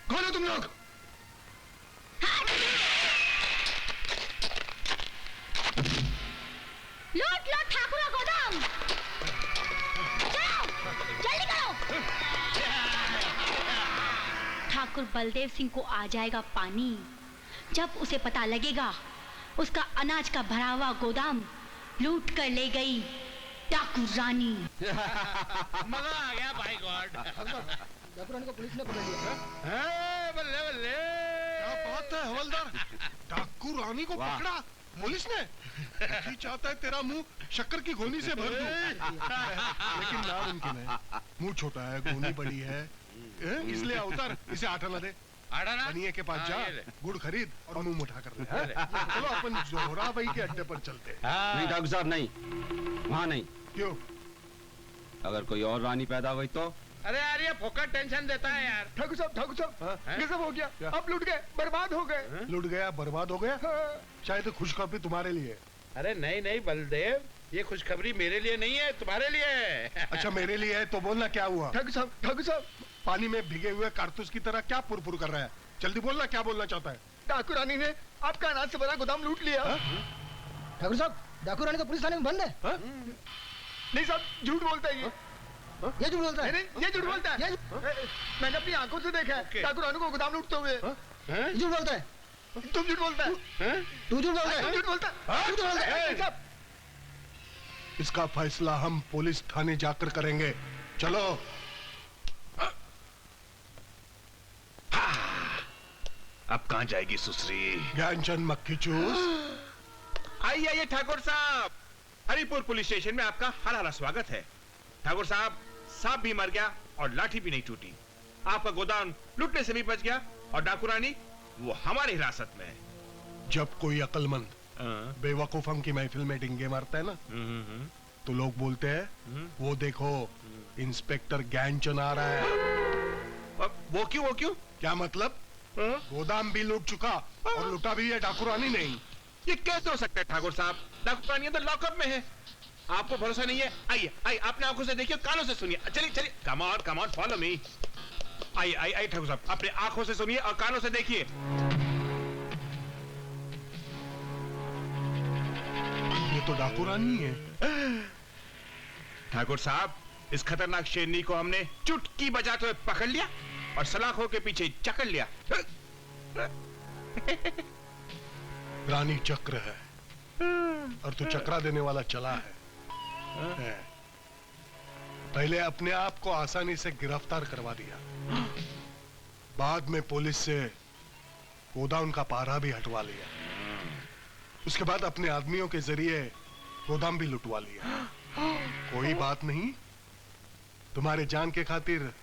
Speaker 1: कौन हो तुम लोग?
Speaker 8: लूट लो ठाकुर का गोदाम। चलो, जल्दी करो। ठाकुर बलदेव सिंह को आ जाएगा पानी जब उसे पता लगेगा उसका अनाज का भरा हुआ गोदाम लूट कर ले गई डाकू रानी।
Speaker 3: मजा आ गया भाई गॉड।
Speaker 10: डाकू रानी को पुलिस ने पकड़ लिया।
Speaker 3: बल्ले बल्ले,
Speaker 1: क्या बात है हवलदार, डाकू रानी को पकड़ा पुलिस ने? जी चाहता है तेरा मुंह शक्कर की गोनी से भर दूं, लेकिन नामुमकिन है। मुंह छोटा है, गोनी बड़ी है, इसलिए अवतार इसे आटा दे। बनिए के पास जा, गुड़ खरीद और मुंह मुठा कर ले। चलो अपन जोहरा भाई के अड्डे पर चलते हैं।
Speaker 4: नहीं डॉक्टर साहब, नहीं, वहाँ नहीं।
Speaker 1: क्यों?
Speaker 4: अगर कोई और रानी पैदा हुई तो?
Speaker 3: अरे यार ये फोकट टेंशन देता है यार।
Speaker 2: ठाकुर साहब, ये सब हो गया। आप लुट गए, बर्बाद हो गए।
Speaker 1: लुट गया, बर्बाद हो गया। शायद खुशखबरी तुम्हारे लिए।
Speaker 3: अरे नहीं नहीं बलदेव, ये खुशखबरी मेरे लिए नहीं है, तुम्हारे लिए है।
Speaker 1: अच्छा मेरे लिए है तो बोलना क्या हुआ?
Speaker 2: ठाकुर साहब,
Speaker 1: पानी में भीगे हुए कारतूस की तरह क्या पुरपुर कर रहा है? जल्दी बोलना, क्या बोलना चाहता है?
Speaker 2: डाकू रानी ने आपका अनाज से भरा गोदाम लूट लिया।
Speaker 10: ठाकुर साहब, डाकू रानी तो पुलिस थाने में बंद है।
Speaker 2: नहीं साहब, झूठ बोलता है
Speaker 10: ये झूठ बोलता है।
Speaker 2: नहीं, ये झूठ बोलता है। मैंने अपनी आंखों से देखा है डाकू रानी को गोदाम लूटते हुए।
Speaker 10: झूठ बोलता है।
Speaker 2: तुम झूठ बोलता है।
Speaker 10: तू झूठ बोलता है।
Speaker 2: तुम झूठ बोलता है।
Speaker 10: झूठ बोलता है।
Speaker 2: साहब,
Speaker 1: इसका फैसला हम पुलिस थाने जाकर करेंगे। चलो।
Speaker 7: अब कहाँ जाएगी सुसरी?
Speaker 1: ज्ञानचंद मक्खी चूस।
Speaker 7: आइए आइए ठाकुर साहब, हरिपुर पुलिस स्टेशन में आपका हर हरा स्वागत है। ठाकुर साहब, सांप भी मर गया और लाठी भी नहीं टूटी। आपका गोदाम लूटने से भी बच गया और डाकू रानी वो हमारी हिरासत में है।
Speaker 1: जब कोई अक्लमंद बेवकूफम की महफिल में डिंगे मारता है ना, तो लोग बोलते हैं वो देखो इंस्पेक्टर ज्ञानचंद आ रहा है।
Speaker 7: वो क्यों?
Speaker 1: क्या मतलब? गोदाम भी लूट चुका और लुटा भी है डाकू रानी नहीं।
Speaker 7: ये कैसे हो सकता है ठाकुर साहब? डाकू रानी तो लॉकअप में है। आपको भरोसा नहीं है? आइए आइए, अपने आंखों से देखिए, कानों से सुनिए। चलिए चलिए, कम ऑन फॉलो मी। आइए आइए आइए ठाकुर साहब, अपने आंखों से सुनिए और कानों से देखिए।
Speaker 1: ये तो डाकू रानी है।
Speaker 7: ठाकुर साहब, इस खतरनाक शेरनी को हमने चुटकी बजाते हुए पकड़ लिया और सलाखों के पीछे जकड़ लिया।
Speaker 1: रानी चक्र है और तू चक्रा देने वाला चला है। पहले अपने आप को आसानी से गिरफ्तार करवा दिया, बाद में पुलिस से गोदाम का पारा भी हटवा लिया, उसके बाद अपने आदमियों के जरिए गोदाम भी लुटवा लिया। कोई बात नहीं, तुम्हारे जान के खातिर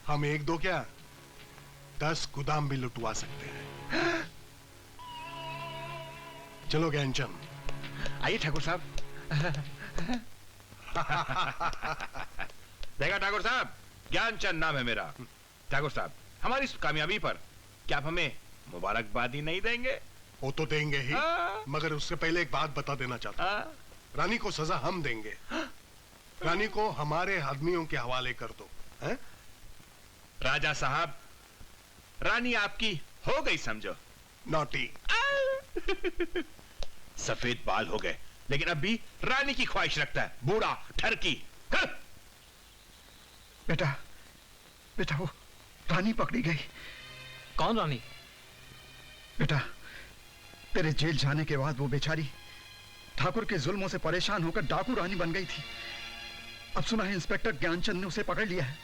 Speaker 1: हम 1-2 क्या 10 गोदाम भी लुटवा सकते हैं। चलो ज्ञानचंद।
Speaker 7: आइए ठाकुर साहब। देखा ठाकुर साहब, ज्ञानचंद नाम है मेरा। ठाकुर साहब, हमारी इस कामयाबी पर क्या आप हमें मुबारकबादी नहीं देंगे?
Speaker 1: वो तो देंगे ही, मगर उससे पहले एक बात बता देना चाहता हूं। रानी को सजा हम देंगे। रानी को हमारे आदमियों के हवाले कर दो। है?
Speaker 7: राजा साहब, रानी आपकी हो गई समझो।
Speaker 1: नॉटी।
Speaker 7: सफेद बाल हो गए, लेकिन अब भी रानी की ख्वाहिश रखता है, बूढ़ा ठरकी।
Speaker 2: बेटा, बेटा वो रानी पकड़ी गई।
Speaker 9: कौन रानी?
Speaker 2: बेटा, तेरे जेल जाने के बाद वो बेचारी ठाकुर के जुल्मों से परेशान होकर डाकू रानी बन गई थी। अब सुना है इंस्पेक्टर ज्ञानचंद ने उसे पकड़ लिया है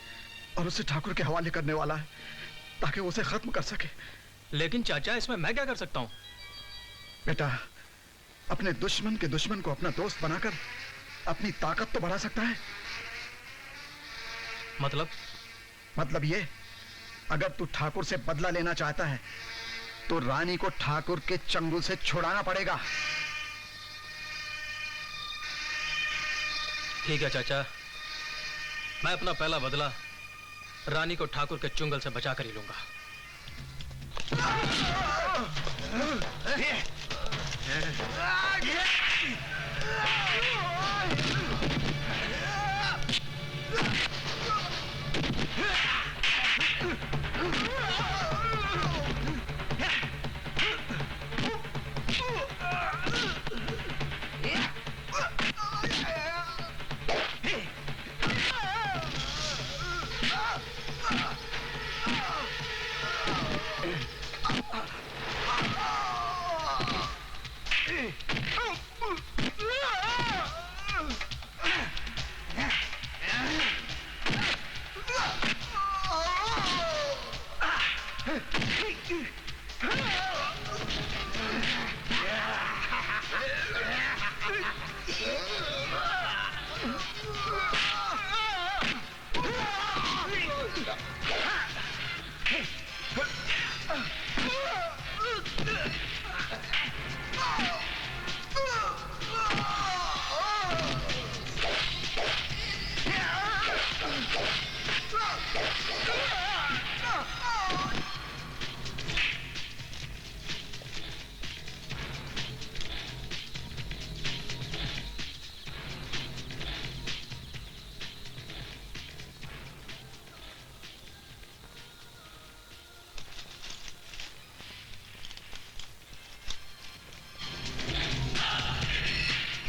Speaker 2: और उसे ठाकुर के हवाले करने वाला है ताकि वो उसे खत्म कर सके।
Speaker 9: लेकिन चाचा, इसमें मैं क्या कर सकता हूं?
Speaker 2: बेटा, अपने दुश्मन के दुश्मन को अपना दोस्त बनाकर अपनी ताकत तो बढ़ा सकता है। मतलब ये, अगर तू ठाकुर से बदला लेना चाहता है तो रानी को ठाकुर के चंगुल से छुड़ाना पड़ेगा।
Speaker 9: ठीक है चाचा, मैं अपना पहला बदला रानी को ठाकुर के चुंगल से बचा कर ही लूंगा।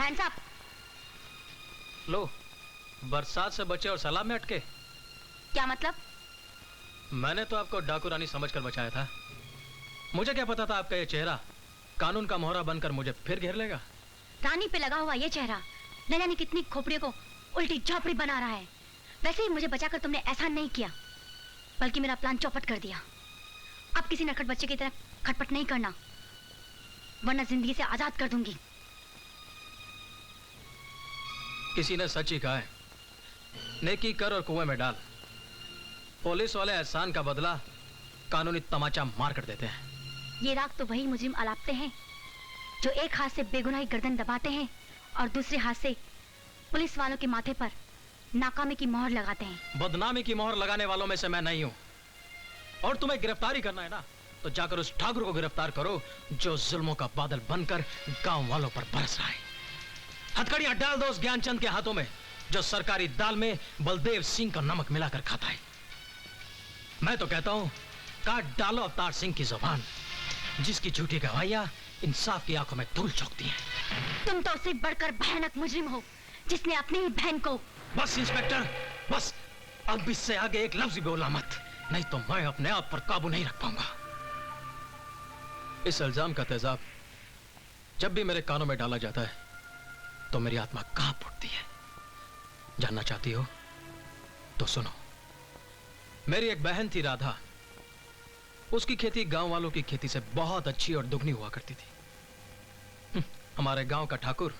Speaker 8: Hands up.
Speaker 9: लो, बरसात से बचे और सलाब में अटके।
Speaker 8: क्या मतलब?
Speaker 9: मैंने तो आपको डाकू रानी समझकर बचाया था। मुझे क्या पता था आपका ये चेहरा कानून का मोहरा बनकर मुझे फिर घेर लेगा।
Speaker 8: रानी पे लगा हुआ ये चेहरा न जाने कितनी खोपड़ियों को उल्टी झोपड़ी बना रहा है। वैसे ही मुझे बचाकर तुमने एहसान नहीं किया, बल्कि मेरा प्लान चौपट कर दिया। अब किसी नटखट बच्चे की तरह खटपट नहीं करना, वरना जिंदगी से आजाद कर दूंगी।
Speaker 9: किसी ने सच ही कहा है, नेकी कर और कुएं में डाल। पुलिस वाले एहसान का बदला कानूनी तमाचा मार कर देते हैं।
Speaker 8: ये राग तो वही मुजरिम अलापते हैं जो एक हाथ से बेगुनाही गर्दन दबाते हैं और दूसरे हाथ से पुलिस वालों के माथे पर नाकामी की मोहर लगाते हैं।
Speaker 9: बदनामी की मोहर लगाने वालों में से मैं नहीं हूं। और तुम्हें गिरफ्तारी करना है ना, तो जाकर उस ठाकुर को गिरफ्तार करो जो जुल्मों का बादल बनकर गांव वालों पर बरस रहा है। हथकड़ियां डाल दो उस ज्ञानचंद के हाथों में जो सरकारी दाल में बलदेव सिंह का नमक मिलाकर खाता है। मैं तो कहता हूं काट डालो अवतार सिंह की जुबान, जिसकी झूठी गवाहियां इंसाफ की आंखों में धूल झोंकती हैं।
Speaker 8: तुम तो उससे बढ़कर भयानक मुजरिम हो, जिसने अपनी ही बहन को।
Speaker 9: बस इंस्पेक्टर, बस अब इससे आगे एक लफ्ज भी बोला मत, नहीं तो मैं अपने आप पर काबू नहीं रख पाऊंगा। इस इल्जाम का तेजाब जब भी मेरे कानों में डाला जाता है तो मेरी आत्मा कांप उठती है। जानना चाहती हो तो सुनो। मेरी एक बहन थी राधा, उसकी खेती गांव वालों की खेती से बहुत अच्छी और दुगनी हुआ करती थी। हमारे गांव का ठाकुर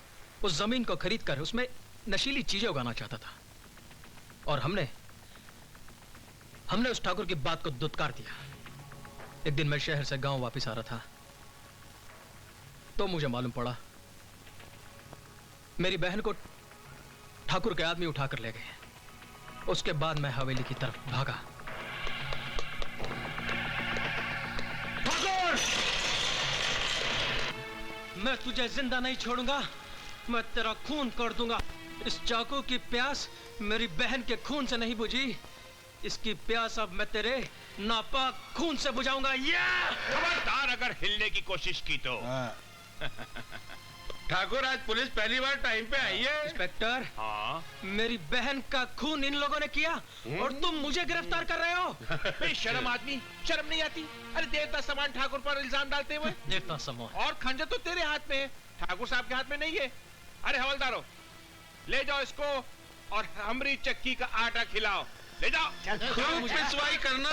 Speaker 9: उस जमीन को खरीद कर उसमें नशीली चीजें उगाना चाहता था और हमने उस ठाकुर की बात को दुत्कार दिया। एक दिन मैं शहर से गांव वापस आ रहा था तो मुझे मालूम पड़ा मेरी बहन को ठाकुर के आदमी उठाकर ले गए। उसके बाद मैं हवेली की तरफ भागा। ठाकुर! मैं तुझे जिंदा नहीं छोड़ूंगा, मैं तेरा खून कर दूंगा। इस चाकू की प्यास मेरी बहन के खून से नहीं बुझी, इसकी प्यास अब मैं तेरे नापाक खून से बुझाऊंगा। ये
Speaker 7: खबरदार अगर हिलने की कोशिश की तो।
Speaker 3: ठाकुर, आज पुलिस पहली बार टाइम पे आई है।
Speaker 9: इंस्पेक्टर,
Speaker 7: हाँ?
Speaker 9: मेरी बहन का खून इन लोगों ने किया और तुम मुझे गिरफ्तार कर रहे हो।
Speaker 7: बेशरम आदमी, शर्म नहीं आती? अरे देवता सामान ठाकुर पर इल्जाम डालते हुए।
Speaker 9: देवता सामान
Speaker 7: और खंजर तो तेरे हाथ में है, ठाकुर साहब के हाथ में नहीं है। अरे हवलदारो, ले जाओ इसको और हमरी चक्की का आटा खिलाओ। ले जाओ।
Speaker 3: खूब पिसवाई करना।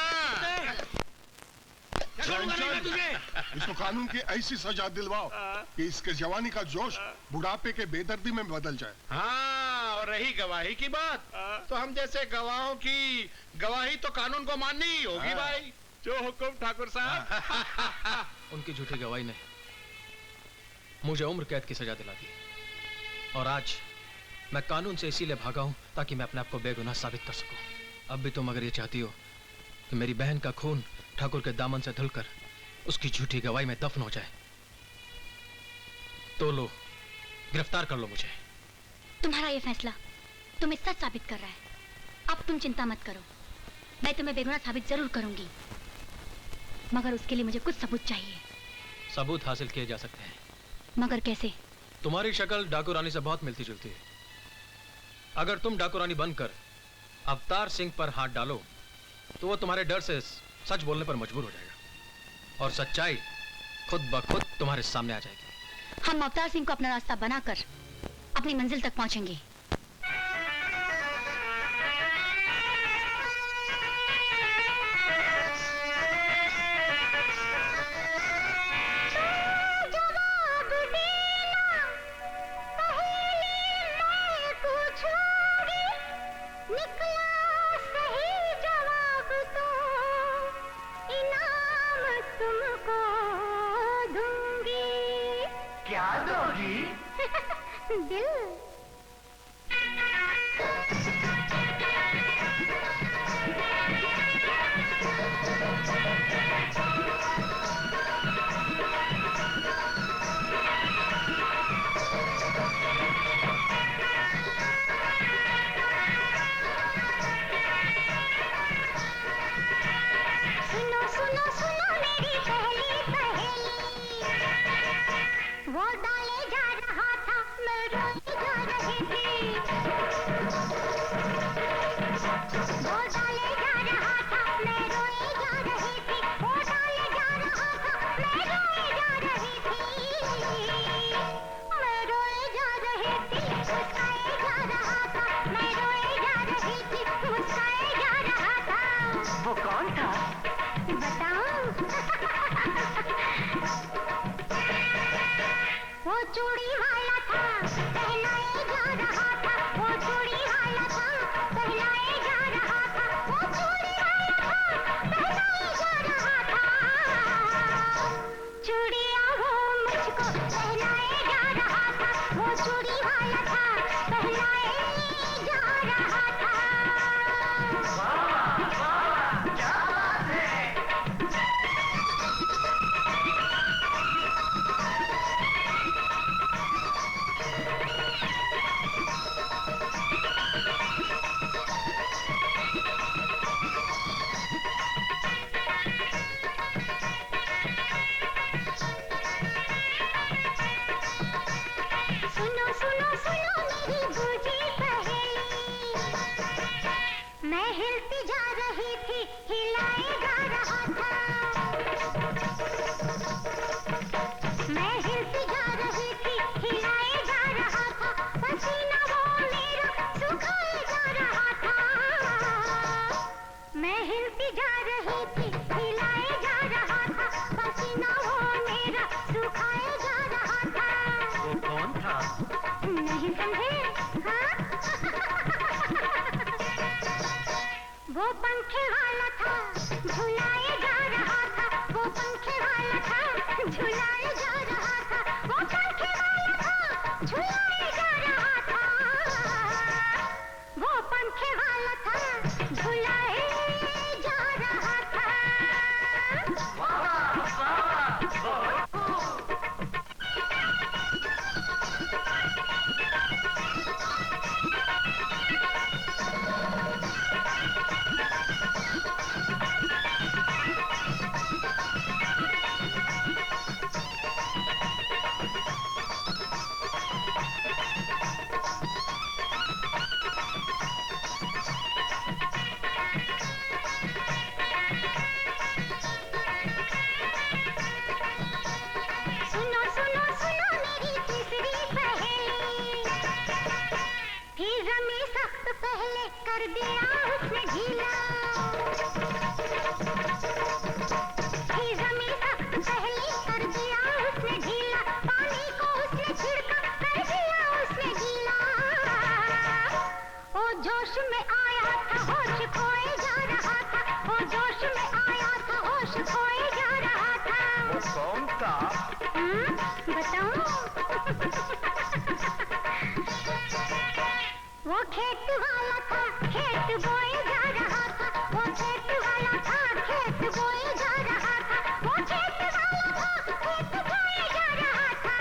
Speaker 7: छोड़ूंगा नहीं मैं तुझे।
Speaker 1: इसको कानून की ऐसी सजा दिलवाओ कि इसके जवानी का जोश बुढ़ापे के बेदर्दी में बदल जाए।
Speaker 3: हाँ, और रही गवाही की बात, तो हम जैसे गवाहों की गवाही तो कानून को माननी ही होगी भाई।
Speaker 7: जो हुक्म ठाकुर साहब।
Speaker 9: उनकी झूठी गवाही ने मुझे उम्र कैद की सजा दिला दी और आज मैं कानून से इसीलिए भागा हूं ताकि मैं अपने आप को बेगुनाह साबित कर सकूं। अब भी तुम अगर ये चाहती हो कि मेरी बहन का खून ठाकुर के दामन से धुलकर उसकी झूठी गवाही में दफन हो जाए तो लो, गिरफ्तार कर लो मुझे।
Speaker 8: तुम्हारा ये फैसला तुम्हें सच साबित कर रहा है। अब तुम चिंता मत करो, मैं तुम्हें बेगुनाह साबित जरूर करूंगी, मगर उसके लिए मुझे कुछ सबूत चाहिए।
Speaker 9: सबूत हासिल किए जा सकते हैं,
Speaker 8: मगर कैसे?
Speaker 9: तुम्हारी शक्ल डाकू रानी से बहुत मिलती जुलती है। अगर तुम डाकू रानी बनकर अवतार सिंह पर हाथ डालो तो वो तुम्हारे डर से सच बोलने पर मजबूर हो जाएगा और सच्चाई खुद ब खुद तुम्हारे सामने आ जाएगी।
Speaker 8: हम अवतार सिंह को अपना रास्ता बनाकर अपनी मंजिल तक पहुंचेंगे।
Speaker 5: सुनो मेरी बूझी पहेली, मैं हिलती जा रही थी, हिलाए जा रहा था। मैं हिलती जा रही थी, हिलाए जा रहा था, पसीना वो मेरा सुखाए जा रहा था। मैं हिलती जा रही थी, हिलाए जा रहा था, पसीना वो मेरा सुखाए जा रहा था।
Speaker 12: वो कौन था?
Speaker 5: नहीं समझे? हाँ? वो पंखे वाला था, झुलाए जा रहा था, वो पंखे वाला था, झुलाए जा रहा था, वो पंखे वाला था, झुलाए जा रहा था। वो पंखे वाला था, झुलाए जा रहा था। सुनो सुनो सुनो मेरी तीसरी पहेली, थी जमी सख्त पहले कर दिया उसने ढीला। थी जमी सख्त पहले कर दिया उसने ढीला, पानी को उसने छिड़का कर दिया उसने गीला। ओ जोश में आया था, होश खोए जा रहा था, ओ जोश में आया था, होश खोए जा रहा था।
Speaker 12: वो कौन था?
Speaker 5: बताऊं? वो खेत वाला था, खेत बोए जा रहा था, वो खेत वाला था, खेत बोए जा रहा था, वो खेत वाला था, खेत बोए जा रहा था।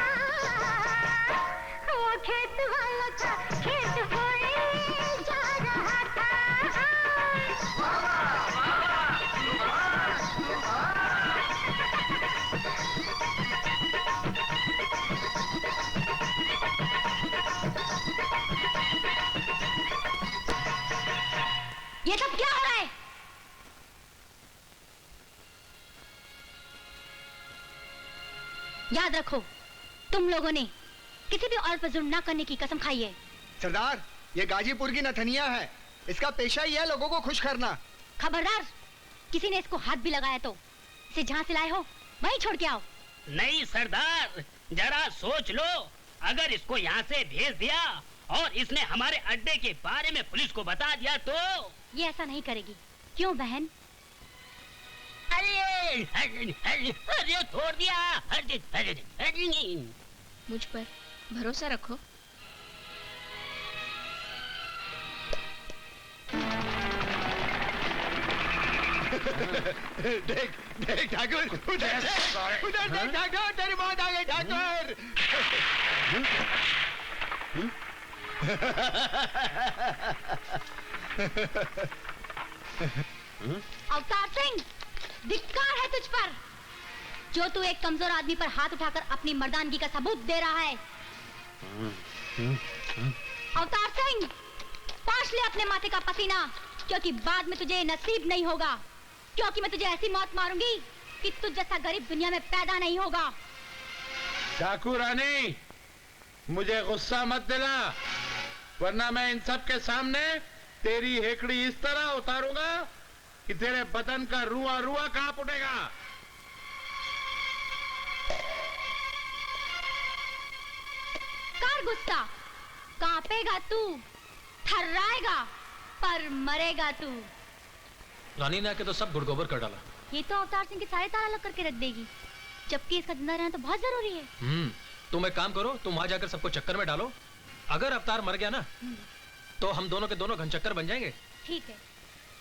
Speaker 5: वो खेत वाला था, खेत बोए जा रहा था।
Speaker 8: ये सब क्या हो रहा है? याद रखो, तुम लोगों ने किसी भी औरत पर जुल्म ना करने की कसम खाई है।
Speaker 2: सरदार, ये गाजीपुर की नथनिया है, इसका पेशा ही है लोगों को खुश करना।
Speaker 8: खबरदार, किसी ने इसको हाथ भी लगाया तो इसे जहाँ से लाए हो वहीं छोड़ के आओ।
Speaker 12: नहीं सरदार, जरा सोच लो, अगर इसको यहाँ से भेज दिया और इसने हमारे अड्डे के बारे में पुलिस को बता दिया तो?
Speaker 8: ये ऐसा नहीं करेगी, क्यों बहन?
Speaker 12: अरे अरे छोड़ दिया।
Speaker 6: मुझ पर भरोसा रखो।
Speaker 2: देख देख ठाकुर, उधर देख ठाकुर, तेरी मौत आ गई ठाकुर।
Speaker 8: अवतार सिंह, धिक्कार है तुझ पर, जो तू एक कमजोर आदमी पर हाथ उठाकर अपनी मर्दानगी का सबूत दे रहा है। अवतार सिंह, पोंछ ले अपने माथे का पसीना, क्योंकि बाद में तुझे नसीब नहीं होगा, क्योंकि मैं तुझे ऐसी मौत मारूंगी कि तुझ जैसा गरीब दुनिया में पैदा नहीं होगा।
Speaker 3: डाकू रानी, मुझे गुस्सा मत दिला, वरना मैं इन सब के सामने तेरी हेकड़ी इस तरह उतारूंगा कि तेरे बदन का रुआ रुआ कांप उठेगा।
Speaker 8: कर गुस्सा, कांपेगा तू, थर्राएगा, पर मरेगा तू।
Speaker 9: रानी ने आके तो सब गुड़गोबर कर डाला।
Speaker 8: ये तो अवतार सिंह के सारे ताला लग करके रख देगी, जबकि इसका जिंदा रहना तो बहुत जरूरी है।
Speaker 9: तुम एक काम करो, तुम वहां जाकर सबको चक्कर में डालो। अगर अवतार मर गया ना, तो हम दोनों के दोनों घनचक्कर बन जाएंगे।
Speaker 8: ठीक है,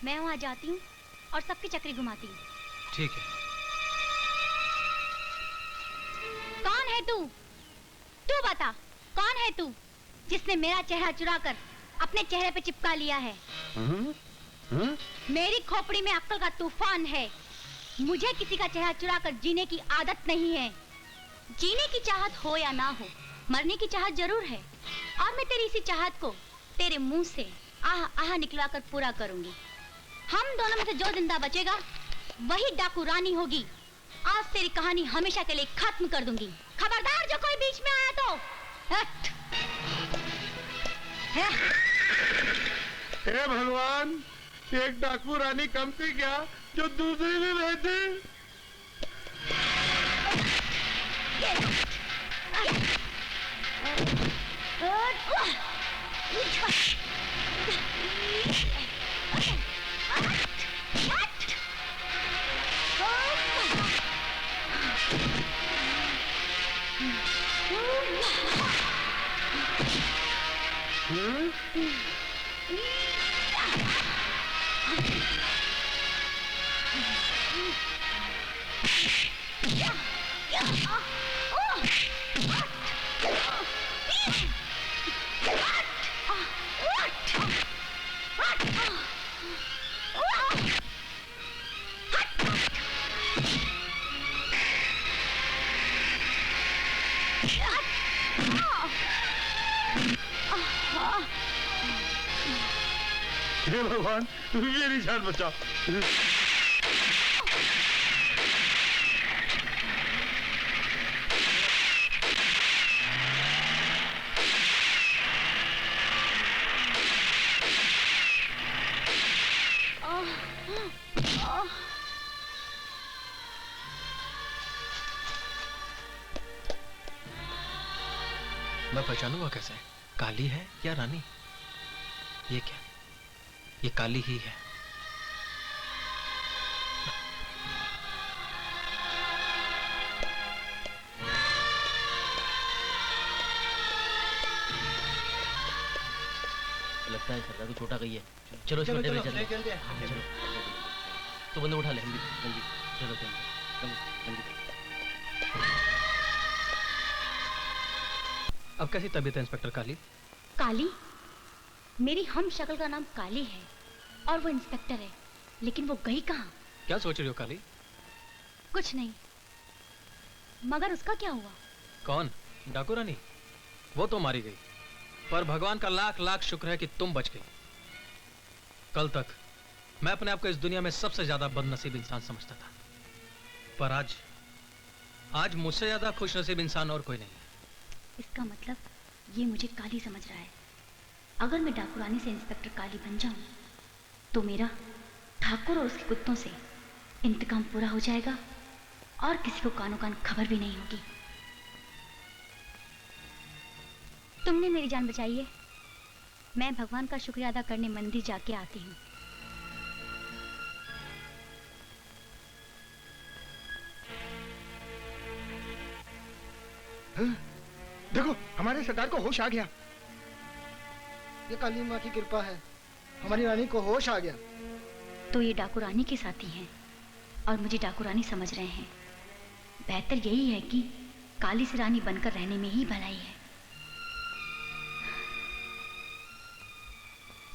Speaker 8: मैं वहां जाती हूँ और सबकी चक्री घुमाती हूँ।
Speaker 9: ठीक है।
Speaker 8: कौन है तू? तू बता, कौन है तू जिसने मेरा चेहरा चुराकर अपने चेहरे पे चिपका लिया है? मेरी खोपड़ी में अक्ल का तूफान है, मुझे किसी का चेहरा चुराकर जीने की आदत नहीं है। जीने की चाहत हो या ना हो, मरने की चाहत जरूर है, और मैं तेरी इसी चाहत को तेरे मुंह से आह आह निकलवा कर पूरा करूंगी। हम दोनों में से जो जिंदा बचेगा वही डाकू रानी होगी। आज तेरी कहानी हमेशा के लिए खत्म कर दूंगी। खबरदार जो कोई बीच में आया तो।
Speaker 3: हे भगवान, एक डाकू रानी कम थी क्या जो दूसरी भी रहती? हे भगवान, मेरी जान बचाओ।
Speaker 9: मैं पहचानूंगा कैसे? काली है या रानी? ये क्या? ये काली ही है।
Speaker 12: लगता है सरदार को छोटा गई है। चलो इस गड्ढे में चलते हैं। चलो तो बंदूक उठा ले। जल्दी चलो जल्दी।
Speaker 9: अब कैसी तबीयत है इंस्पेक्टर काली?
Speaker 8: काली? मेरी हम शक्ल का नाम काली है और वो इंस्पेक्टर है, लेकिन वो गई कहाँ?
Speaker 9: क्या सोच रही हो काली?
Speaker 8: कुछ नहीं, मगर उसका क्या हुआ?
Speaker 9: कौन? डाकू रानी? वो तो मारी गई, पर भगवान का लाख लाख शुक्र है कि तुम बच गई। कल तक मैं अपने आप को इस दुनिया में सबसे ज्यादा बदनसीब इंसान समझता था, पर आज मुझसे ज्यादा खुशनसीब इंसान और कोई नहीं है।
Speaker 8: इसका मतलब ये मुझे काली समझ रहा है। अगर मैं डाकू रानी से इंस्पेक्टर काली बन जाऊं तो मेरा ठाकुर और उसके कुत्तों से इंतकाम पूरा हो जाएगा और किसी को कानो कान खबर भी नहीं होगी। तुमने मेरी जान बचाई है। मैं भगवान का शुक्रिया अदा करने मंदिर जाके आती हूँ।
Speaker 2: देखो, हमारे सरदार को होश आ गया।
Speaker 10: ये काली माँ की कृपा है, हमारी रानी को होश आ गया।
Speaker 8: तो ये डाकू रानी के साथी हैं और मुझे डाकू रानी समझ रहे हैं। बेहतर यही है कि काली से रानी बनकर रहने में ही भलाई है।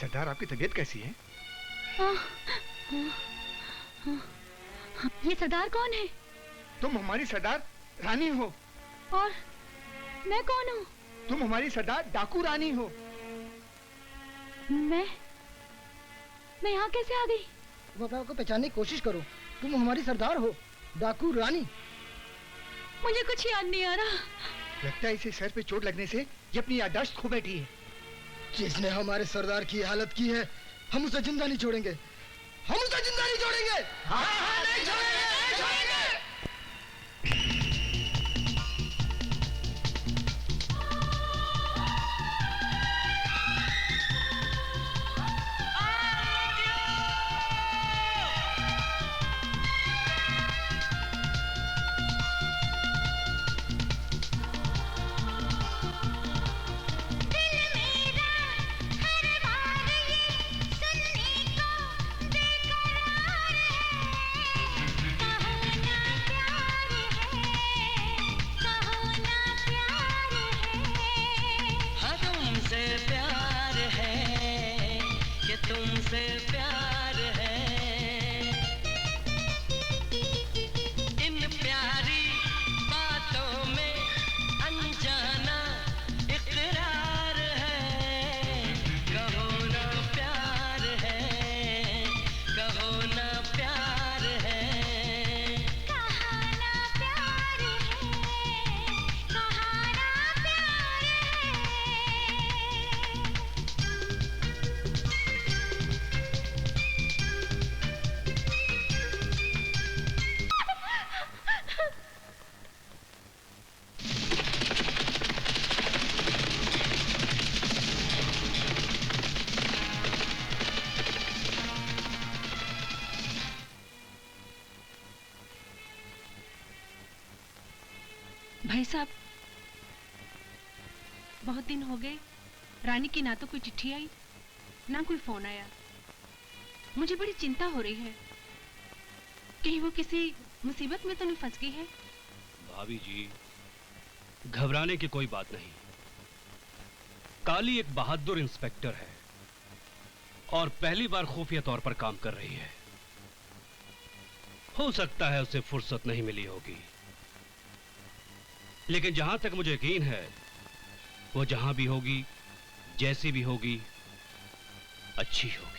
Speaker 2: सरदार, आपकी तबीयत कैसी है?
Speaker 8: ये सरदार कौन है?
Speaker 2: तुम हमारी सरदार रानी हो।
Speaker 8: और मैं कौन हूँ?
Speaker 2: तुम हमारी सरदार डाकू रानी हो।
Speaker 8: मैं यहाँ कैसे आ गई?
Speaker 10: तुम अपने आप को पहचानने की कोशिश करो। तुम हमारी सरदार हो, डाकू रानी।
Speaker 8: मुझे कुछ याद नहीं आ रहा।
Speaker 2: लगता है इसे सर पे चोट लगने से ये अपनी याददाश्त खो बैठी है।
Speaker 10: जिसने हमारे सरदार की हालत की है, हम उसे जिंदा नहीं छोड़ेंगे। हम उसे जिंदा नहीं छोड़ेंगे। हाँ, हाँ, नहीं छोड़ेंगे, नहीं छोड़ेंगे।
Speaker 14: तुमसे प्यार है, इन प्यारी बातों में अनजाना
Speaker 15: भाई साहब, बहुत दिन हो गए, रानी की ना तो कोई चिट्ठी आई ना कोई फोन आया। मुझे बड़ी चिंता हो रही है, कहीं वो किसी मुसीबत में तो नहीं फंस गई है।
Speaker 11: भाभी जी, घबराने की कोई बात नहीं। काली एक बहादुर इंस्पेक्टर है और पहली बार खुफिया तौर पर काम कर रही है। हो सकता है उसे फुर्सत नहीं मिली होगी, लेकिन जहां तक मुझे यकीन है, वो जहां भी होगी, जैसी भी होगी, अच्छी होगी।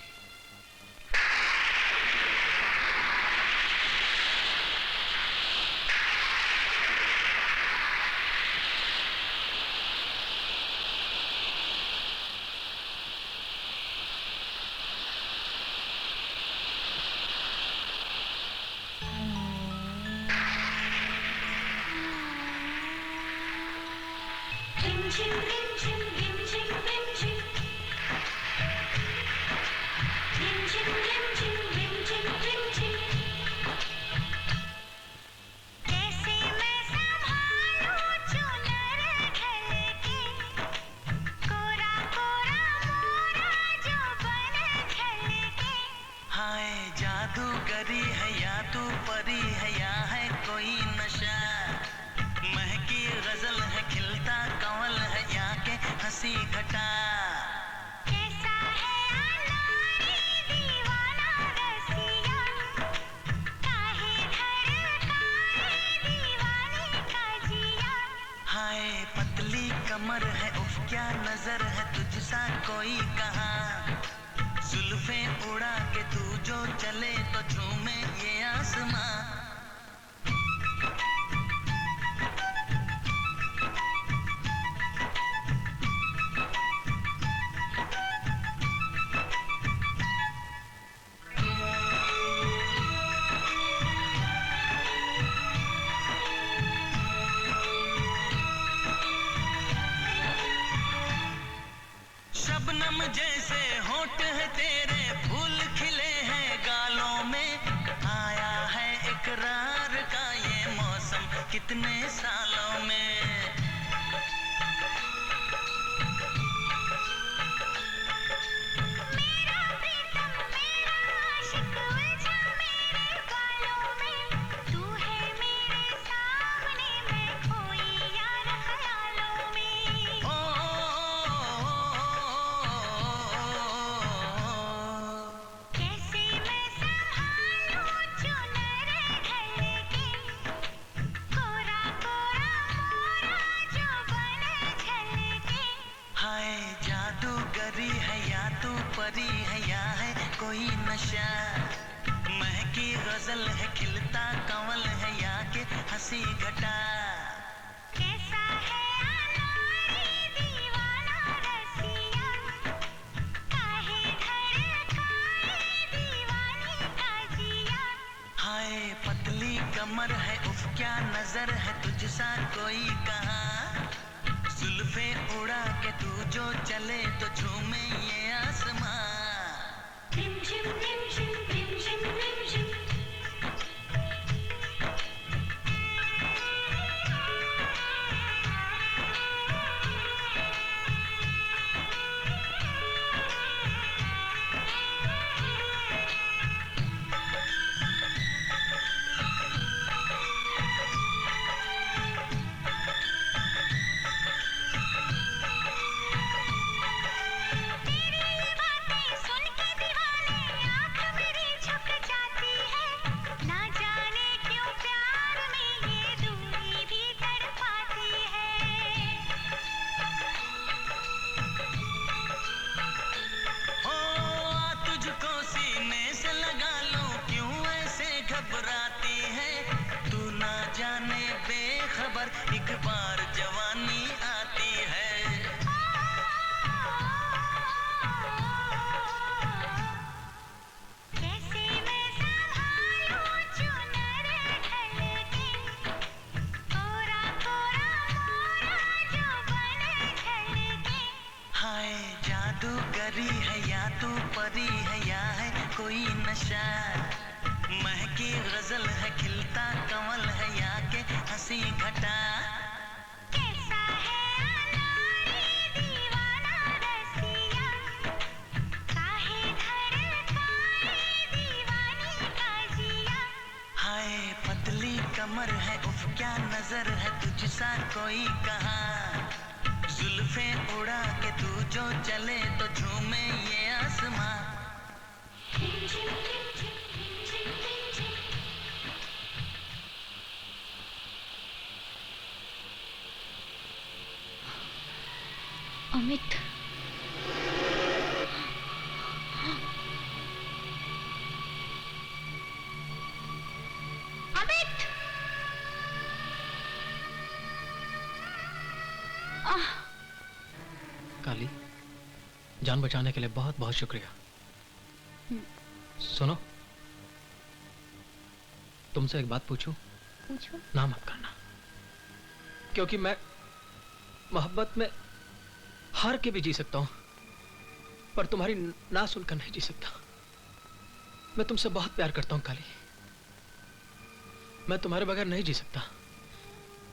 Speaker 14: जादूगरी है या तू परी है या है कोई नशा, महकी गजल है खिलता कंवल है या के हंसी घटा।
Speaker 5: कैसा है अनारी दीवाना रसिया, काहे धड़काए दीवाने का जिया।
Speaker 14: हाय पतली कमर है उफ क्या नजर है तुझसा कोई कहाँ, जुल्फें उड़ा के तू जो चले तो झूमे ये आसमां। शबनम जैसे होठ है तेरे, फूल खिले हैं गालों में, आया है इकरार का ये मौसम कितने सालों में।
Speaker 5: मेरा प्रीतम मेरा आशिक उलझा मेरे बालों में, तू है मेरे सामने मैं खोई यार ख्यालों में।
Speaker 14: ओ
Speaker 5: कैसे मैं संभालूं चुनर ढलके, कोरा कोरा मोरा जो बन झलके।
Speaker 14: हाय जादूगरी है या तू परी है या है कोई नशा, महकी गजल है खिलता कंवल है या के हंसी घटा।
Speaker 5: कैसा है अनारी दीवाना रसिया, काहे धड़काए दीवाने का जिया।
Speaker 14: हाय पतली कमर है उफ क्या नजर है तुझसा कोई कहाँ, जुल्फें उड़ा के तू जो चले तो झूमे ये आसमां।
Speaker 5: रिम झिम रिम झिम रिम झिम रिम झिम। तेरी बातें सुन के दीवाने आँख मेरी झुक जाती है, ना जाने क्यों प्यार में ये दूरी भी तड़पाती है।
Speaker 14: हो आ तुझको सीने से लगा लूं क्यों ऐसे घबराती है, तू ना जाने बेखबर एक बार जवानी आती है।
Speaker 5: कैसे मैं संभालूं चुनर ढलके, कोरा कोरा मोरा जो बन झलके।
Speaker 14: हाय जादूगरी है या तू परी है या है कोई नशा, महकी गजल है खिलता कंवल है या के हंसी घटा। नजर है तुझसा कोई कहाँ, जुल्फे उड़ा के तू जो चले तो झूमे ये आसमां।
Speaker 8: अमित, अमित!
Speaker 9: काली, जान बचाने के लिए बहुत बहुत शुक्रिया। सुनो, तुमसे एक बात पूछूं?
Speaker 8: पूछो।
Speaker 9: ना मत करना, क्योंकि मैं मोहब्बत में हार के भी जी सकता हूं, पर तुम्हारी ना सुनकर नहीं जी सकता। मैं तुमसे बहुत प्यार करता हूं काली, मैं तुम्हारे बगैर नहीं जी सकता।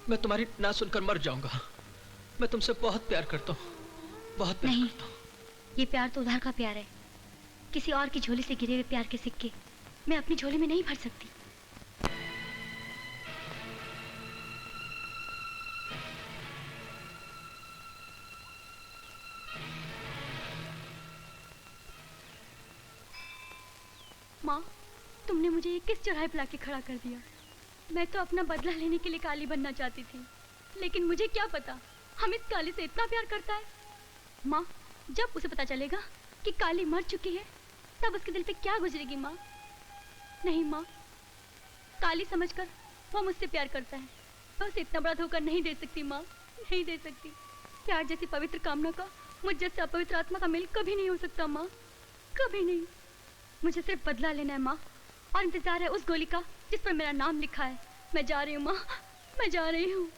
Speaker 9: मैं तुम्हारी ना सुनकर मर जाऊंगा। मैं तुमसे बहुत प्यार करता हूं, बहुत प्यार करता हूं।
Speaker 8: ये प्यार तो उधार का प्यार है। किसी और की झोली से गिरे हुए प्यार के सिक्के मैं अपनी झोली में नहीं भर सकती। माँ, तुमने मुझे ये किस चौराहे पे लाके खड़ा कर दिया? मैं तो अपना बदला लेने के लिए काली बनना चाहती थी, लेकिन मुझे क्या पता अमित काली से इतना प्यार करता है। माँ, जब उसे पता चलेगा कि काली मर चुकी है, तब उसके दिल पे क्या गुजरेगी माँ? नहीं माँ, काली समझकर वो मुझसे प्यार करता है, मैं उसे इतना बड़ा धोखा नहीं दे सकती माँ, नहीं दे सकती। प्यार जैसी पवित्र कामना का मुझ जैसे अपवित्र आत्मा का मेल कभी नहीं हो सकता माँ, कभी नहीं। मुझे सिर्फ बदला लेना है माँ, और इंतजार है उस गोली का जिस पर मेरा नाम लिखा है। मैं जा रही हूँ माँ, मैं जा रही हूँ।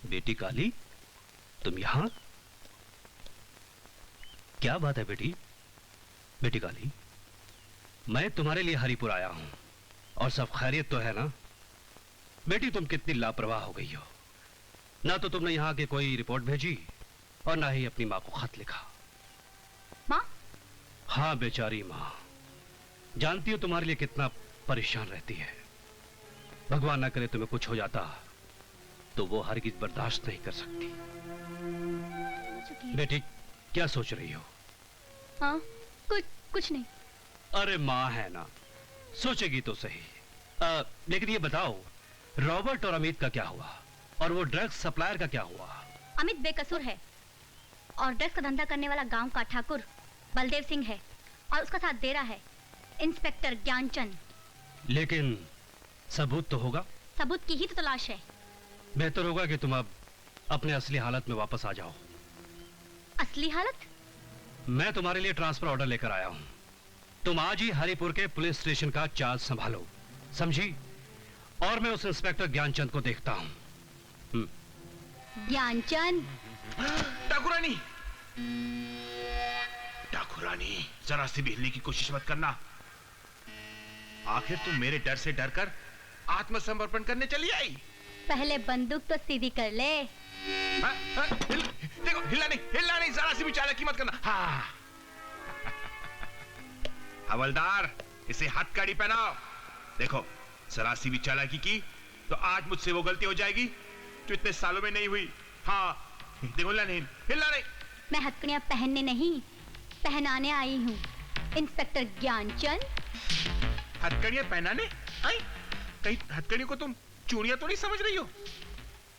Speaker 11: बेटी काली, तुम यहाँ? क्या बात है बेटी? बेटी काली, मैं तुम्हारे लिए हरिपुर आया हूं, और सब खैरियत तो है ना? बेटी, तुम कितनी लापरवाह हो गई हो। ना तो तुमने यहाँ की कोई रिपोर्ट भेजी, और ना ही अपनी माँ को खत लिखा।
Speaker 8: माँ?
Speaker 11: हाँ, बेचारी माँ। जानती हो तुम्हारे लिए कितना परेशान रहती है। भगवान ना करे तुम्हें कुछ हो जाता तो वो हरगिज बर्दाश्त नहीं कर सकती। बेटी, क्या सोच रही हो?
Speaker 8: हाँ, कुछ नहीं।
Speaker 11: अरे माँ है ना, सोचेगी तो सही। लेकिन ये बताओ, रॉबर्ट और अमित का क्या हुआ? और वो ड्रग्स सप्लायर का क्या हुआ?
Speaker 8: अमित बेकसूर है, और ड्रग्स का धंधा करने वाला गांव का ठाकुर बलदेव सिंह है, और उसका साथ दे रहा है इंस्पेक्टर ज्ञानचंद।
Speaker 11: लेकिन सबूत तो होगा?
Speaker 8: सबूत की ही तो तलाश है।
Speaker 11: बेहतर होगा कि तुम अब अपने असली हालत में वापस आ जाओ।
Speaker 8: असली हालत?
Speaker 11: मैं तुम्हारे लिए ट्रांसफर ऑर्डर लेकर आया हूं। तुम आज ही हरिपुर के पुलिस स्टेशन का चार्ज संभालो, समझी? और मैं उस इंस्पेक्टर ज्ञानचंद को देखता हूं।
Speaker 8: ज्ञानचंद?
Speaker 7: ठाकुरानी, ठाकुरानी, जरा सी भी हिलने की कोशिश मत करना। आखिर तुम मेरे डर से डरकर आत्मसमर्पण करने चली आई।
Speaker 8: पहले बंदूक तो सीधी कर ले।
Speaker 7: देखो, हिलना नहीं, जरा सी भी चालाकी मत करना। हाँ। हवलदार, इसे हथकड़ी पहनाओ। देखो, जरा सी भी चालाकी की तो आज मुझसे वो गलती हो जाएगी जो इतने सालों में नहीं हुई। हाँ, देखो, हिलना नहीं।
Speaker 8: मैं हथकड़ियां पहनने नहीं, पहनाने आई हूँ। इंस्पेक्टर ज्ञानचंद।
Speaker 7: हथकड़ियां पहनाने आई? कहीं हथकड़ियों को तुम चूड़ियां तो नहीं समझ रही हो?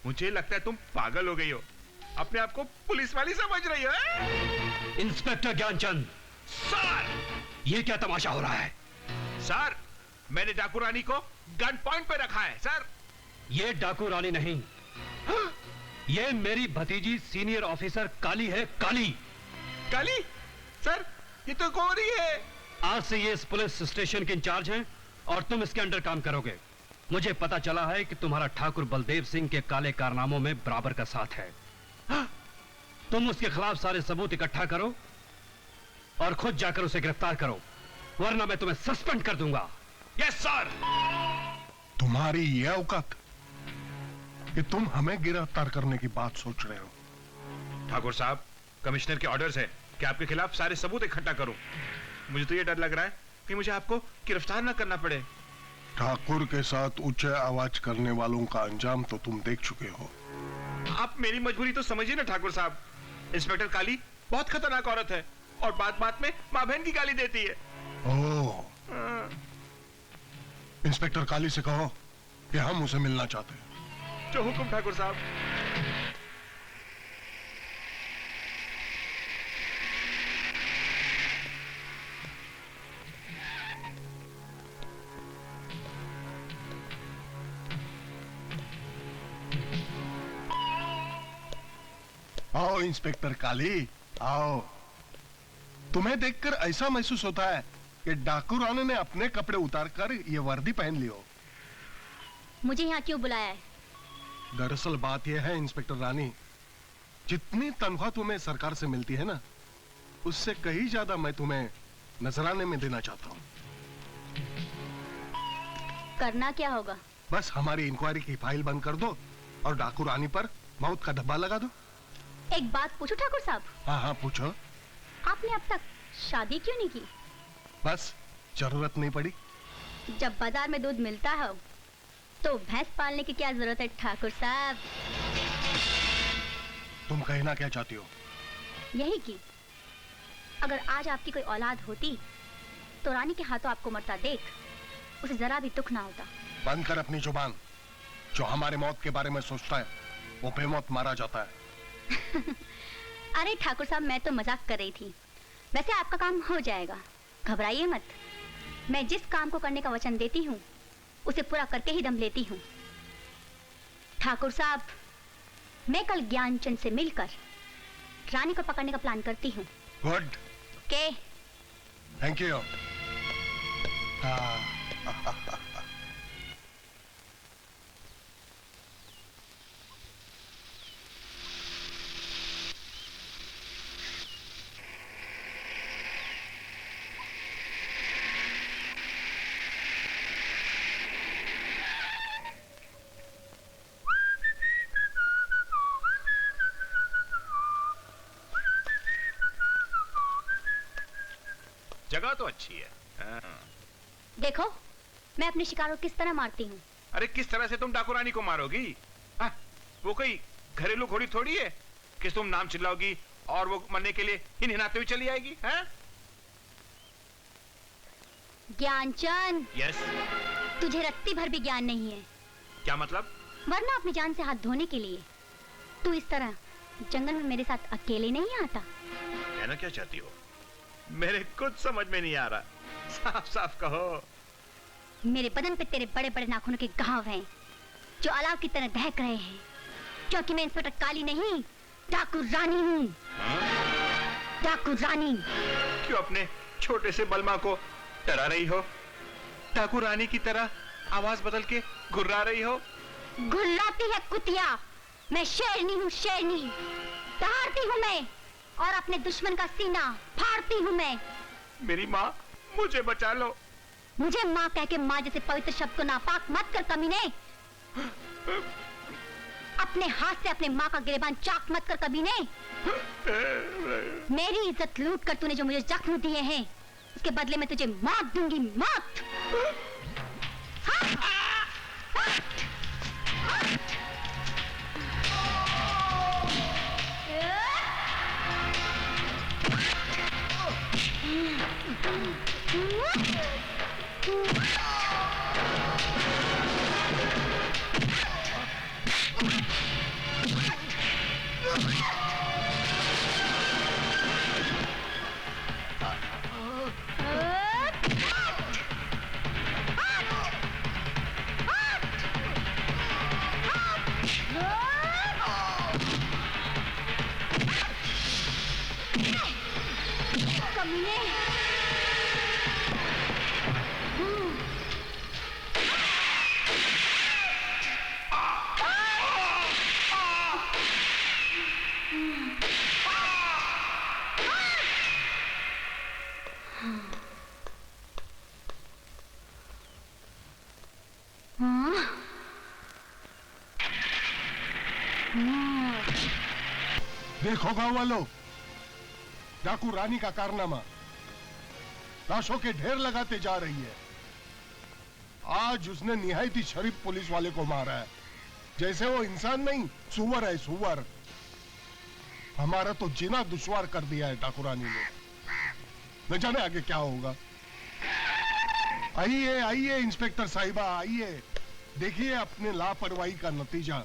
Speaker 7: मुझे लगता है तुम पागल हो गई हो, अपने आप को पुलिस वाली समझ रही हो।
Speaker 11: इंस्पेक्टर ज्ञानचंद,
Speaker 7: सर,
Speaker 11: ये क्या तमाशा हो रहा है?
Speaker 7: सर, मैंने डाकू रानी को गन पॉइंट पे रखा है। सर,
Speaker 11: ये डाकू रानी नहीं, ये मेरी भतीजी सीनियर ऑफिसर काली है। काली?
Speaker 7: सर, ये तो गोरी है।
Speaker 11: आज से ये इस पुलिस स्टेशन के इंचार्ज हैं, और तुम इसके अंडर काम करोगे। मुझे पता चला है कि तुम्हारा ठाकुर बलदेव सिंह के काले कारनामों में बराबर का साथ है। तुम उसके खिलाफ सारे सबूत इकट्ठा करो और खुद जाकर उसे गिरफ्तार करो, वरना मैं तुम्हें सस्पेंड कर दूंगा।
Speaker 7: Yes sir.
Speaker 1: तुम्हारी ये औकात कि तुम हमें गिरफ्तार करने की बात सोच रहे हो?
Speaker 7: ठाकुर साहब, कमिश्नर के ऑर्डर्स है कि आपके खिलाफ सारे सबूत इकट्ठा करूं। मुझे तो ये डर लग रहा है कि मुझे आपको गिरफ्तार ना करना पड़े।
Speaker 1: ठाकुर के साथ ऊंचे आवाज करने वालों का अंजाम तो तुम देख चुके हो।
Speaker 7: आप मेरी मजबूरी तो समझिए ना ठाकुर साहब। इंस्पेक्टर काली बहुत खतरनाक औरत है और बात बात में माँ बहन की गाली देती है।
Speaker 1: ओह, इंस्पेक्टर काली से कहो कि हम उसे मिलना चाहते हैं।
Speaker 7: जो हुक्म ठाकुर साहब।
Speaker 1: आओ इंस्पेक्टर काली, आओ। तुम्हें देखकर ऐसा महसूस होता है कि डाकू रानी ने अपने कपड़े उतारकर ये वर्दी पहन ली हो।
Speaker 8: मुझे यहाँ क्यों बुलाया है?
Speaker 1: दरअसल बात यह है इंस्पेक्टर रानी, जितनी तनख्वाह तुम्हें सरकार से मिलती है ना, उससे कहीं ज्यादा मैं तुम्हें नजराने में देना चाहता हूँ।
Speaker 8: करना क्या होगा?
Speaker 1: बस हमारी इंक्वायरी की फाइल बंद कर दो और डाकू रानी पर मौत का धब्बा लगा दो।
Speaker 8: एक बात पूछो ठाकुर साहब?
Speaker 1: हाँ हाँ पूछो।
Speaker 8: आपने अब तक शादी क्यों नहीं की?
Speaker 1: बस जरूरत नहीं पड़ी।
Speaker 8: जब बाजार में दूध मिलता है तो भैंस पालने की क्या जरूरत है ठाकुर साहब?
Speaker 1: तुम कहना क्या चाहती हो?
Speaker 8: यही कि अगर आज आपकी कोई औलाद होती तो रानी के हाथों आपको मरता देख उसे जरा भी दुख ना होता।
Speaker 1: बंद कर अपनी जुबान। जो हमारे मौत के बारे में सोचता है वो बेमौत मारा जाता है।
Speaker 8: अरे ठाकुर साहब, मैं तो मजाक कर रही थी। वैसे आपका काम हो जाएगा, घबराइए मत। मैं जिस काम को करने का वचन देती हूँ उसे पूरा करके ही दम लेती हूँ। ठाकुर साहब, मैं कल ज्ञानचंद से मिलकर रानी को पकड़ने का प्लान करती हूँ।
Speaker 1: गुड।
Speaker 8: के
Speaker 1: थैंक यू।
Speaker 7: जगह तो अच्छी है। हाँ।
Speaker 8: देखो मैं अपने शिकार को किस तरह मारती हूँ।
Speaker 7: अरे किस तरह से तुम डाकू रानी को मारोगी? हाँ, वो कोई घरेलू घोड़ी थोड़ी है कि तुम नाम चिल्लाओगी और वो मरने के लिए हिनहिनाते हुए चली आएगी। हाँ?
Speaker 8: ज्ञानचंद,
Speaker 7: यस।
Speaker 8: तुझे रत्ती भर भी ज्ञान नहीं है।
Speaker 7: क्या मतलब?
Speaker 8: वरना अपनी जान से हाथ धोने के लिए तू इस तरह जंगल में मेरे साथ अकेले नहीं आता।
Speaker 7: कहना क्या चाहती हो? मेरे कुछ समझ में नहीं आ रहा। साफ साफ कहो।
Speaker 8: मेरे बदन पे तेरे बड़े बड़े नाखूनों के घाव हैं जो अलाव की तरह दहक रहे हैं, क्योंकि मैं इंस्पेक्टर काली नहीं डाकू रानी हूँ। डाकू रानी।
Speaker 7: क्यों अपने छोटे से बलमा को डरा रही हो? डाकू रानी की तरह आवाज बदल के घुर्रा रही हो?
Speaker 8: घुर्राती है कुतिया। मैं शेरनी हूँ, शेरनी। दहाड़ती हूँ मैं और अपने दुश्मन का सीना फाड़ती हूँ मैं।
Speaker 7: मेरी माँ, मुझे बचा लो।
Speaker 8: मुझे माँ कह के माँ जैसे पवित्र शब्द को नापाक मत कर कमीने। अपने हाथ से अपने माँ का गिरेबान चाक मत कर कमीने। मेरी इज्जत लूट कर तूने जो मुझे जख्म दिए हैं उसके बदले में तुझे मौत दूंगी, मौत। हाँ?
Speaker 1: देखो गांव वालों, डाकू रानी का कारनामा लाशों के ढेर लगाते जा रही है। आज उसने निहायती शरीफ पुलिस वाले को मारा है, जैसे वो इंसान नहीं सुअर है सुअर। हमारा तो जीना दुश्वार कर दिया है डाकू रानी ने। न जाने आगे क्या होगा। आइए आइए इंस्पेक्टर साहिबा, आइए देखिए अपने लापरवाही का नतीजा।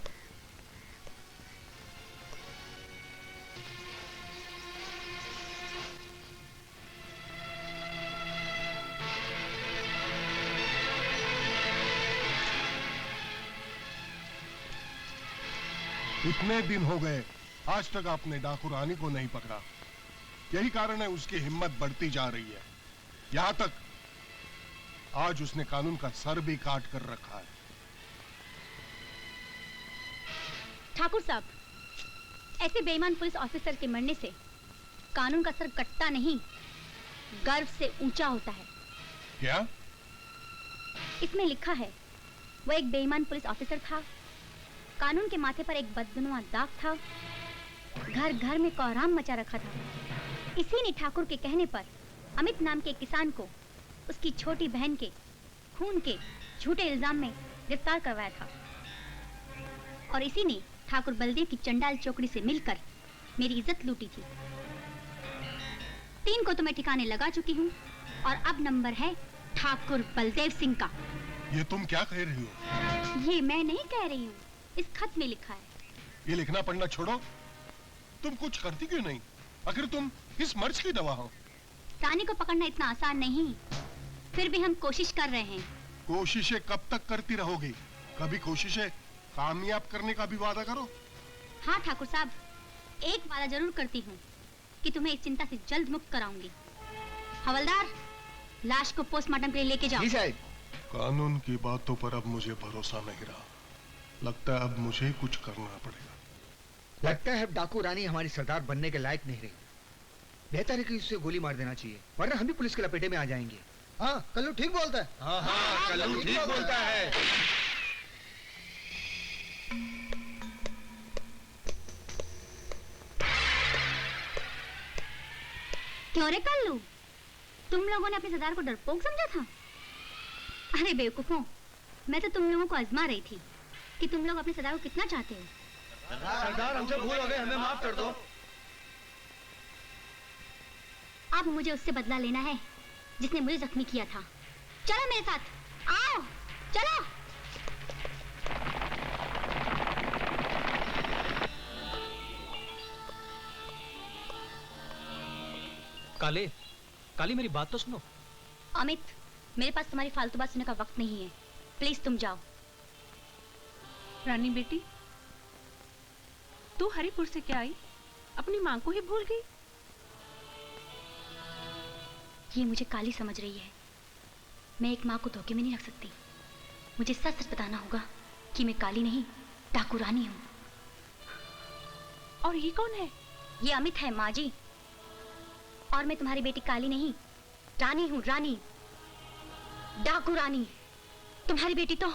Speaker 1: इतने दिन हो गए, आज तक आपने डाकू रानी को नहीं पकड़ा। यही कारण है उसकी हिम्मत बढ़ती जा रही है। यहां तक आज उसने कानून का सर भी काट कर रखा है।
Speaker 8: ठाकुर साहब, ऐसे बेईमान पुलिस ऑफिसर के मरने से कानून का सर कटता नहीं, गर्व से ऊंचा होता है।
Speaker 1: क्या?
Speaker 8: इसमें लिखा है, वो एक बेईमान पुलिस ऑफिसर था, कानून के माथे पर एक बदनुमा दाग था, घर घर में कोहराम मचा रखा था। इसी ने ठाकुर के कहने पर अमित नाम के एक किसान को उसकी छोटी बहन के खून के झूठे इल्जाम में गिरफ्तार करवाया था। और इसी ने ठाकुर बलदेव की चंडाल चौकड़ी से मिलकर मेरी इज्जत लूटी थी। 3 को तो मैं ठिकाने लगा चुकी हूँ और अब नंबर है ठाकुर बलदेव सिंह का।
Speaker 1: ये तुम क्या कह रही हो?
Speaker 8: ये मैं नहीं कह रही हूँ, इस खत में लिखा है।
Speaker 1: ये लिखना पढ़ना छोड़ो, तुम कुछ करती क्यों नहीं? आखिर तुम किस मर्ज की दवा हो?
Speaker 8: रानी को पकड़ना इतना आसान नहीं, फिर भी हम कोशिश कर रहे हैं।
Speaker 1: कोशिशें कब तक करती रहोगी? कभी कोशिशें कामयाब करने का भी वादा करो।
Speaker 8: हाँ ठाकुर साहब, एक वादा जरूर करती हूँ कि तुम्हें इस चिंता से जल्द मुक्त कराऊंगी। हवलदार, लाश को पोस्टमार्टम के लिए लेके जाओ।
Speaker 2: जी साहब।
Speaker 1: कानून की बातों पर अब मुझे भरोसा नहीं रहा। लगता है अब मुझे ही कुछ करना पड़ेगा।
Speaker 2: लगता है अब डाकू रानी हमारी सरदार बनने के लायक नहीं रही। बेहतर है कि उसे गोली मार देना चाहिए, वरना हम भी पुलिस के लपेटे में आ जाएंगे।
Speaker 10: हाँ, कल्लू ठीक बोलता है।
Speaker 2: हाँ, कल्लू ठीक बोलता है।
Speaker 8: क्यों रे कल्लू, तुम लोगों ने अपने सरदार को डरपोक समझा था? अरे बेवकूफों, मैं तो तुम लोगों को आजमा रही थी कि तुम लोग अपने सरदार को कितना चाहते हो।
Speaker 10: सरदार, हमसे भूल हो गई, हमें माफ कर दो।
Speaker 8: अब मुझे उससे बदला लेना है जिसने मुझे जख्मी किया था। चलो मेरे साथ, आओ, चलो।
Speaker 9: काले, काली मेरी बात तो सुनो।
Speaker 8: अमित, मेरे पास तुम्हारी फालतू बात सुनने का वक्त नहीं है, प्लीज तुम जाओ।
Speaker 15: रानी बेटी, तू हरिपुर से क्या आई? अपनी माँ को ही भूल गई?
Speaker 8: ये मुझे काली समझ रही है। मैं एक माँ को धोखे में नहीं रख सकती। मुझे सच सच बताना होगा कि मैं काली नहीं, डाकू रानी हूँ।
Speaker 15: और ये कौन है?
Speaker 8: ये अमित है माँ जी। और मैं तुम्हारी बेटी काली नहीं, रानी हूँ, रानी, डाकू रानी। तुम्हारी बेटी तो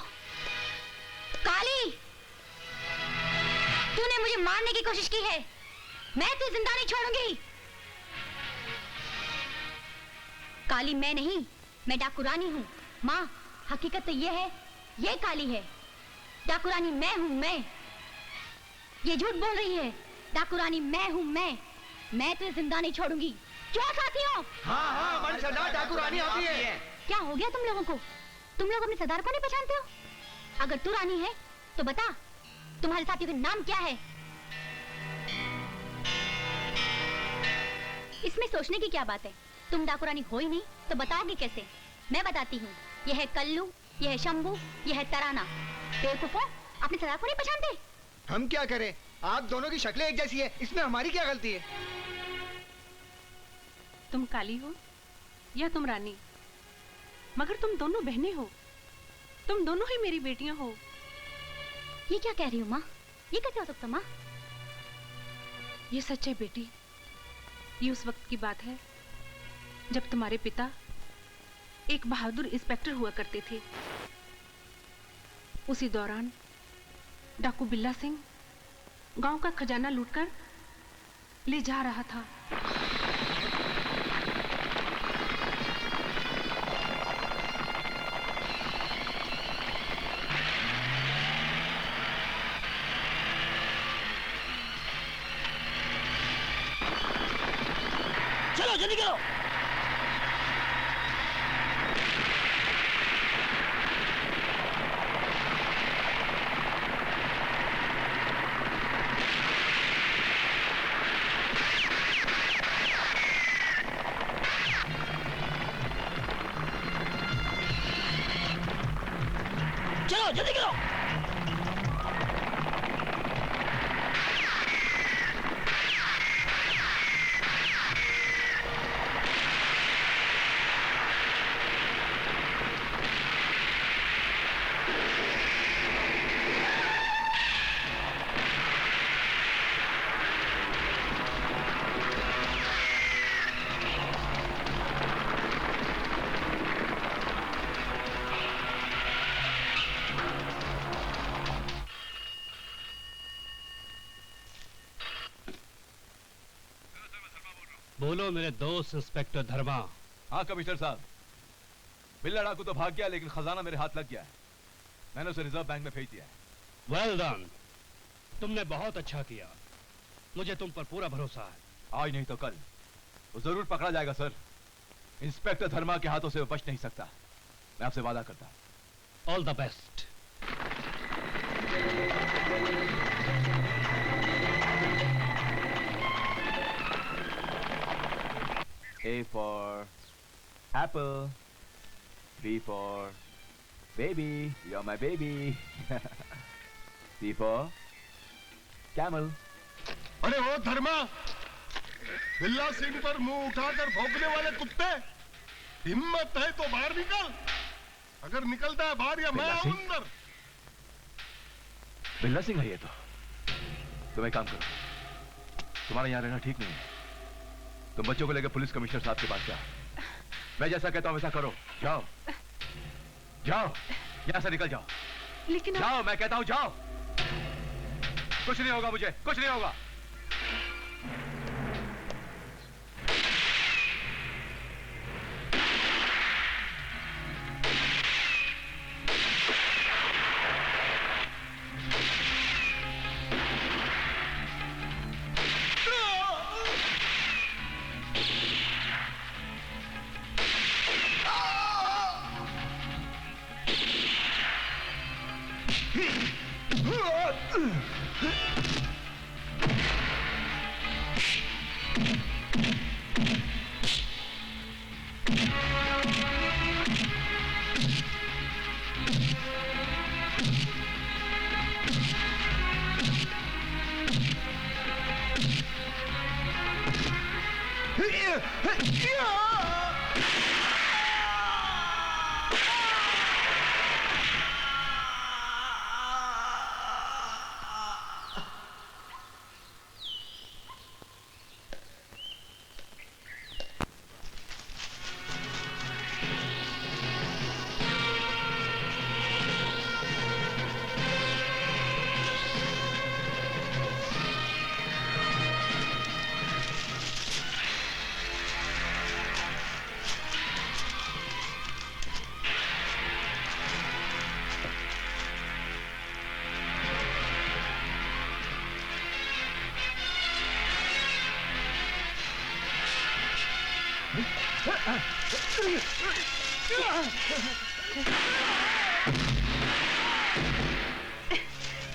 Speaker 8: काली। तूने मुझे मारने की कोशिश की है, मैं तुझे जिंदा नहीं छोड़ूंगी। काली मैं नहीं, मैं डाकू रानी हूँ। माँ, हकीकत तो ये है, ये काली है। डाकू रानी मैं हूँ, मैं। ये झूठ बोल रही है। डाकू रानी मैं हूँ, मैं तुझे जिंदा नहीं छोड़ूंगी। क्यों साथियों?
Speaker 2: हाँ हाँ, हमारी सरदार डाकू रानी आती है।
Speaker 8: क्या हो गया तुम लोगों को? तुम लोग अपने सरदार को नहीं पहचानते हो? अगर तू रानी है तो बता, तुम्हारे साथियों का नाम क्या है? इसमें सोचने की क्या बात है? तुम डाकू रानी हो ही नहीं तो बताओगे कैसे? मैं बताती हूँ। यह है कल्लू, यह है शंभू, यह है तराना। बेवकूफों, अपने सरदार को नहीं पहचानते?
Speaker 2: हम क्या करें? आप दोनों की शक्लें एक जैसी है, इसमें हमारी क्या गलती है?
Speaker 15: तुम काली हो या तुम रानी, मगर तुम दोनों बहनें हो। तुम दोनों ही मेरी बेटियां हो।
Speaker 8: ये क्या कह रही हो माँ? ये कैसे हो सकता माँ?
Speaker 15: ये सच है बेटी। ये उस वक्त की बात है जब तुम्हारे पिता एक बहादुर इंस्पेक्टर हुआ करते थे। उसी दौरान डाकू बिल्ला सिंह गांव का खजाना लूटकर ले जा रहा था।
Speaker 12: चलो जल्दी करो। चलो जल्दी करो।
Speaker 11: बोलो मेरे दोस्त इंस्पेक्टर धर्मा।
Speaker 16: हाँ कमिश्नर साहब, बिल्ला डाकू तो भाग गया लेकिन खजाना मेरे हाथ लग गया है। मैंने उसे रिजर्व बैंक में भेज दिया है।
Speaker 11: वेल डन, तुमने बहुत अच्छा किया। मुझे तुम पर पूरा भरोसा है।
Speaker 16: आज नहीं तो कल वो जरूर पकड़ा जाएगा सर। इंस्पेक्टर धर्मा के हाथों से वो बच नहीं सकता, मैं आपसे वादा करता हूं।
Speaker 11: All the best.
Speaker 16: A for apple, B for baby, you're my baby. C for camel.
Speaker 1: अरे ओ धर्मा, बिल्ला सिंह पर मुंह उठाकर भौंकने वाले कुत्ते, हिम्मत है तो बाहर निकल। अगर निकलता है बाहर या मैं आऊं अंदर।
Speaker 16: बिल्ला सिंह है ये तो। तुम एक काम करो, तुम्हारा यहाँ रहना ठीक नहीं है। तुम बच्चों को लेकर पुलिस कमिश्नर साहब के पास जाओ। मैं जैसा कहता हूं वैसा करो। जाओ जाओ, यहां से निकल जाओ।
Speaker 15: लेकिन
Speaker 16: जाओ, मैं कहता हूं जाओ। कुछ नहीं होगा मुझे, कुछ नहीं होगा।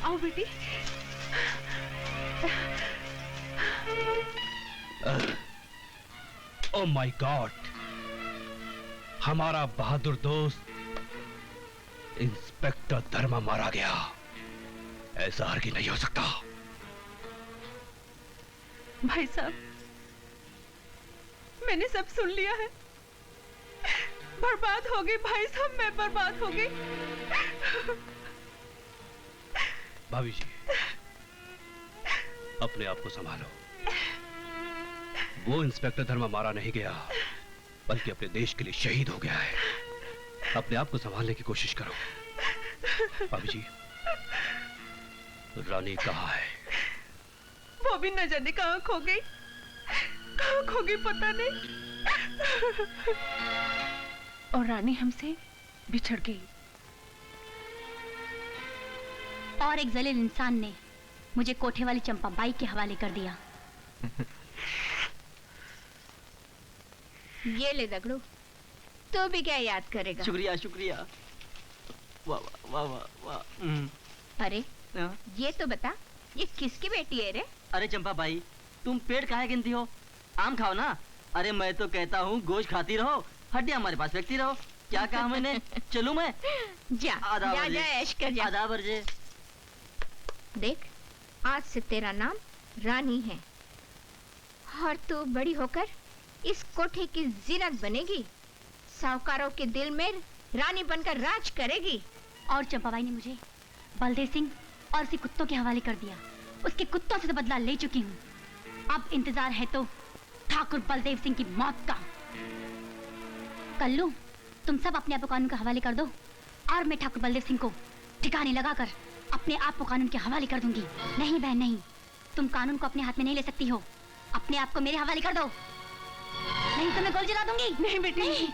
Speaker 15: आओ बेटी।
Speaker 11: ओह माय गॉड, हमारा बहादुर दोस्त इंस्पेक्टर धर्मा मारा गया। ऐसा हरगिज़ नहीं हो सकता।
Speaker 15: भाई साहब, मैंने सब सुन लिया है। बर्बाद हो गई भाई साहब, मैं बर्बाद हो गई।
Speaker 11: भाभी जी, अपने आप को संभालो। वो इंस्पेक्टर धर्मा मारा नहीं गया, बल्कि अपने देश के लिए शहीद हो गया है। अपने आप को संभालने की कोशिश करो। भाभी जी, रानी कहाँ है?
Speaker 15: अभी न जाने कहाँ खो गई, पता नहीं। और रानी हमसे बिछड़ गई।
Speaker 8: और एक जलील इंसान ने मुझे कोठे वाली चंपा बाई के हवाले कर दिया।
Speaker 6: ये ले दगड़ू, तो भी क्या याद करेगा?
Speaker 12: शुक्रिया शुक्रिया। वाह वाह वाह वाह।
Speaker 6: अरे ये तो बता, ये किसकी बेटी है रे?
Speaker 12: अरे चंपा भाई, तुम पेट काहे गिनती हो? आम खाओ ना। अरे मैं तो कहता हूँ गोश्त खाती रहो, हड्डियाँ हमारे पास फेंकती रहो। क्या कहा मैंने? चलूं मैं?
Speaker 6: जा जा जा, ऐश कर जा।
Speaker 12: आधा बरजे।
Speaker 6: देख, आज से तेरा नाम रानी है और तू बड़ी होकर इस कोठे की जीनत बनेगी, साहूकारों के दिल में रानी बनकर राज करेगी।
Speaker 8: और चंपाबाई ने मुझे बलदेव सिंह और उसी कुत्तों के हवाले कर दिया। उसके कुत्तों से तो बदला ले चुकी हूँ। अब इंतजार है तो ठाकुर बलदेव सिंह की मौत का। कल्लू, तुम सब अपने आप को कानून के हवाले कर दो और मैं ठाकुर बलदेव सिंह को ठिकाने लगाकर अपने आप को कानून के हवाले कर दूंगी। नहीं बहन नहीं, तुम कानून को अपने हाथ में नहीं ले सकती हो। अपने आप को मेरे हवाले कर दो, नहीं तो मैं गोली जला दूंगी।
Speaker 15: नहीं बेटी नहीं।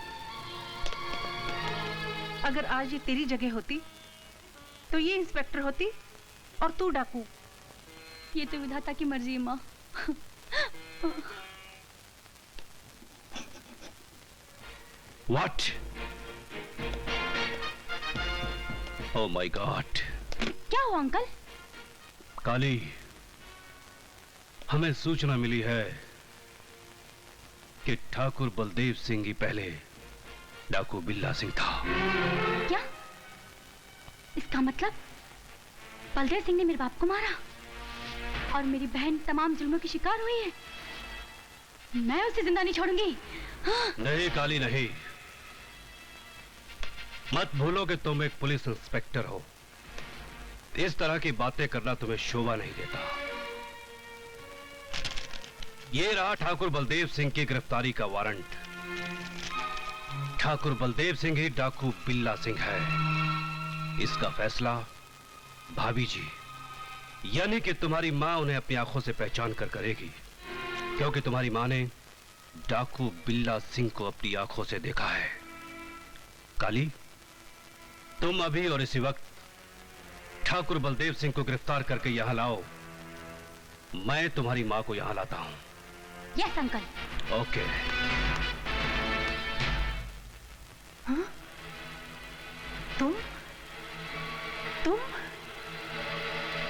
Speaker 15: अगर आज ये तेरी जगह होती तो ये इंस्पेक्टर होती और तू डाकू।
Speaker 8: ये तो विधाता की मर्जी है माँ।
Speaker 11: What? Oh my God!
Speaker 8: क्या हुआ अंकल?
Speaker 11: काली, हमें सूचना मिली है कि ठाकुर बलदेव सिंह ही पहले डाकू बिल्ला सिंह था।
Speaker 8: क्या? इसका मतलब बलदेव सिंह ने मेरे बाप को मारा और मेरी बहन तमाम जुल्मों की शिकार हुई है। मैं उसे जिंदा नहीं छोड़ूंगी। हाँ?
Speaker 11: नहीं काली नहीं, मत भूलो कि तुम एक पुलिस इंस्पेक्टर हो। इस तरह की बातें करना तुम्हें शोभा नहीं देता। ये रहा ठाकुर बलदेव सिंह की गिरफ्तारी का वारंट। ठाकुर बलदेव सिंह ही डाकू बिल्ला सिंह है। इसका फैसला भाभी जी यानी कि तुम्हारी मां उन्हें अपनी आंखों से पहचान कर करेगी, क्योंकि तुम्हारी मां ने डाकू बिल्ला सिंह को अपनी आंखों से देखा है। काली, तुम अभी और इसी वक्त ठाकुर बलदेव सिंह को गिरफ्तार करके यहां लाओ। मैं तुम्हारी मां को यहां लाता हूं।
Speaker 8: Yes uncle.
Speaker 11: ओके।
Speaker 15: हाँ?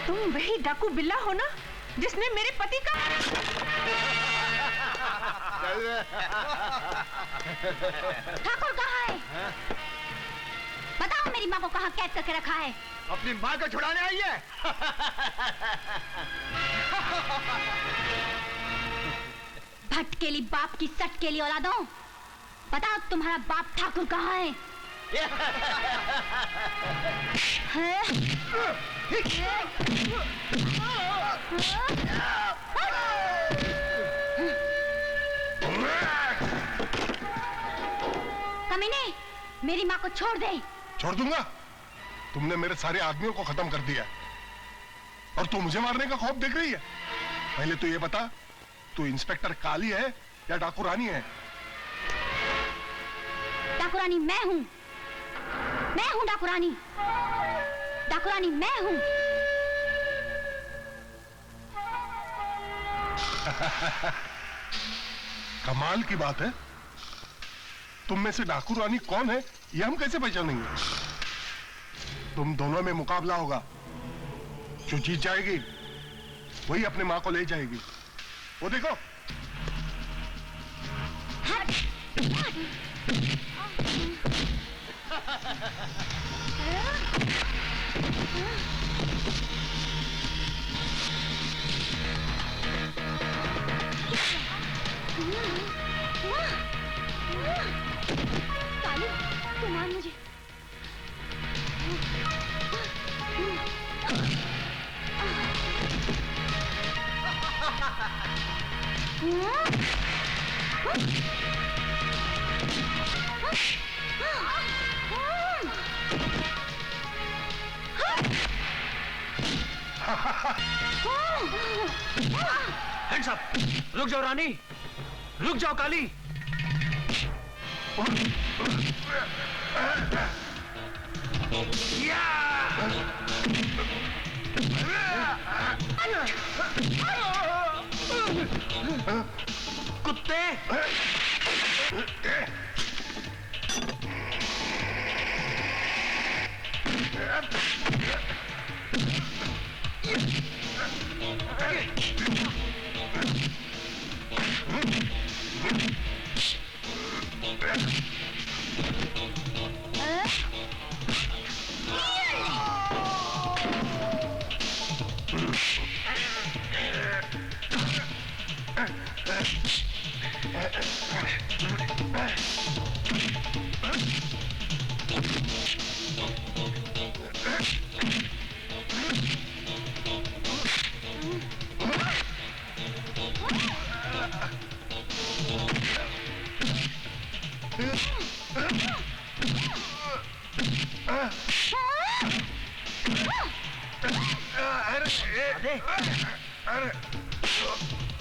Speaker 15: तुम वही डाकू बिल्ला हो ना जिसने मेरे पति का।
Speaker 8: ठाकुर कहाँ है? बताओ मेरी माँ को कहाँ कैद करके रखा है?
Speaker 2: अपनी माँ को छुड़ाने आई है।
Speaker 8: भटकेली बाप की सटकेली औलादों, बताओ तुम्हारा बाप ठाकुर कहाँ है? कमीने, मेरी माँ को छोड़ दे।
Speaker 1: छोड़ दूंगा? तुमने मेरे सारे आदमियों को खत्म कर दिया और तू मुझे मारने का खौफ देख रही है। पहले तो ये बता, तू इंस्पेक्टर काली है या डाकू रानी है?
Speaker 8: डाकू रानी मैं हूँ। मैं हूँ डाकू रानी। डाकू रानी मैं हूँ।
Speaker 1: कमाल की बात है। तुम में से डाकू रानी कौन है ये हम कैसे पहचानेंगे? तुम दोनों में मुकाबला होगा। जो जीत जाएगी वही अपने माँ को ले जाएगी। वो देखो।
Speaker 8: काली, तू मान मुझे।
Speaker 9: Hands up! रुक जाओ रानी, रुक जाओ काली। कुत्ते!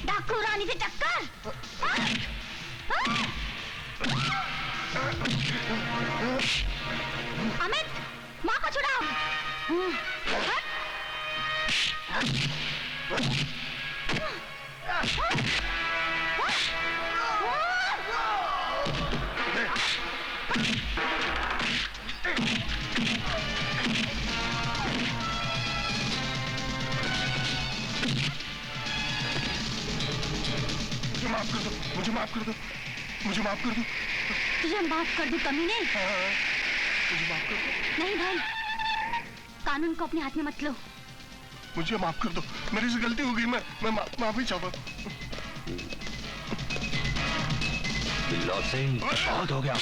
Speaker 8: डाकू रानी से टक्कर। अमित, माँ को छुड़ाओ।
Speaker 1: मुझे माफ कर दो, मुझे माफ कर दो।
Speaker 8: तुझे माफ कर दूं कमीने?
Speaker 1: मुझे माफ कर दो।
Speaker 8: नहीं भाई, कानून को अपने हाथ में मत लो।
Speaker 1: मुझे माफ कर दो, मेरे से गलती हो गई, मैं माफी चाहता हूँ।
Speaker 11: बिल्ला सिंह, बहुत हो गया।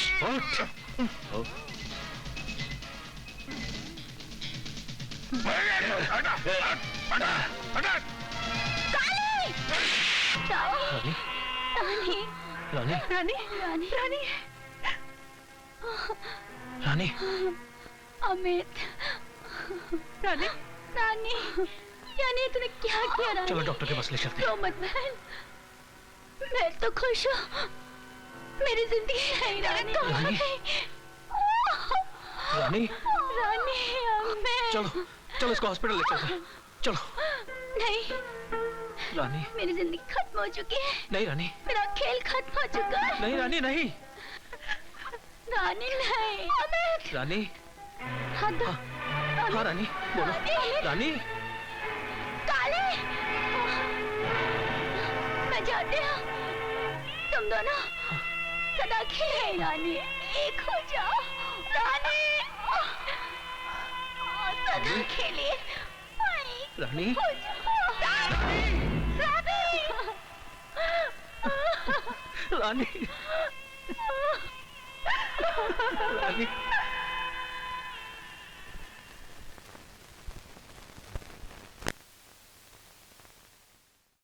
Speaker 8: रानी,
Speaker 9: रानी,
Speaker 8: रानी, रानी,
Speaker 9: रानी,
Speaker 8: अमित, रानी, रानी, यानी तूने क्या किया रानी?
Speaker 9: चलो डॉक्टर के पास ले चलते हैं।
Speaker 8: रो मत बहन, मैं तो खुश हूँ, मेरी जिंदगी है रानी।
Speaker 9: रानी, रानी,
Speaker 8: रानी, अमित।
Speaker 9: चलो, चलो इसको हॉस्पिटल ले चलते हैं। चलो।
Speaker 8: नहीं,
Speaker 9: रानी,
Speaker 8: मेरी जिंदगी खत्म हो चुकी है।
Speaker 9: नहीं रानी,
Speaker 8: मेरा खेल खत्म हो चुका है।
Speaker 9: नहीं रानी, नहीं।
Speaker 8: रानी नहीं, अमित।
Speaker 9: रानी,
Speaker 8: हाँ तो,
Speaker 9: हाँ रानी, बोलो। रानी,
Speaker 8: काले, मैं जानती हूँ तुम दोनों सदा के लिए रानी एक हो जाओ। रानी, सदा के लिए
Speaker 9: रानी,
Speaker 8: हो जाओ।
Speaker 9: रानी, रानी, रानी।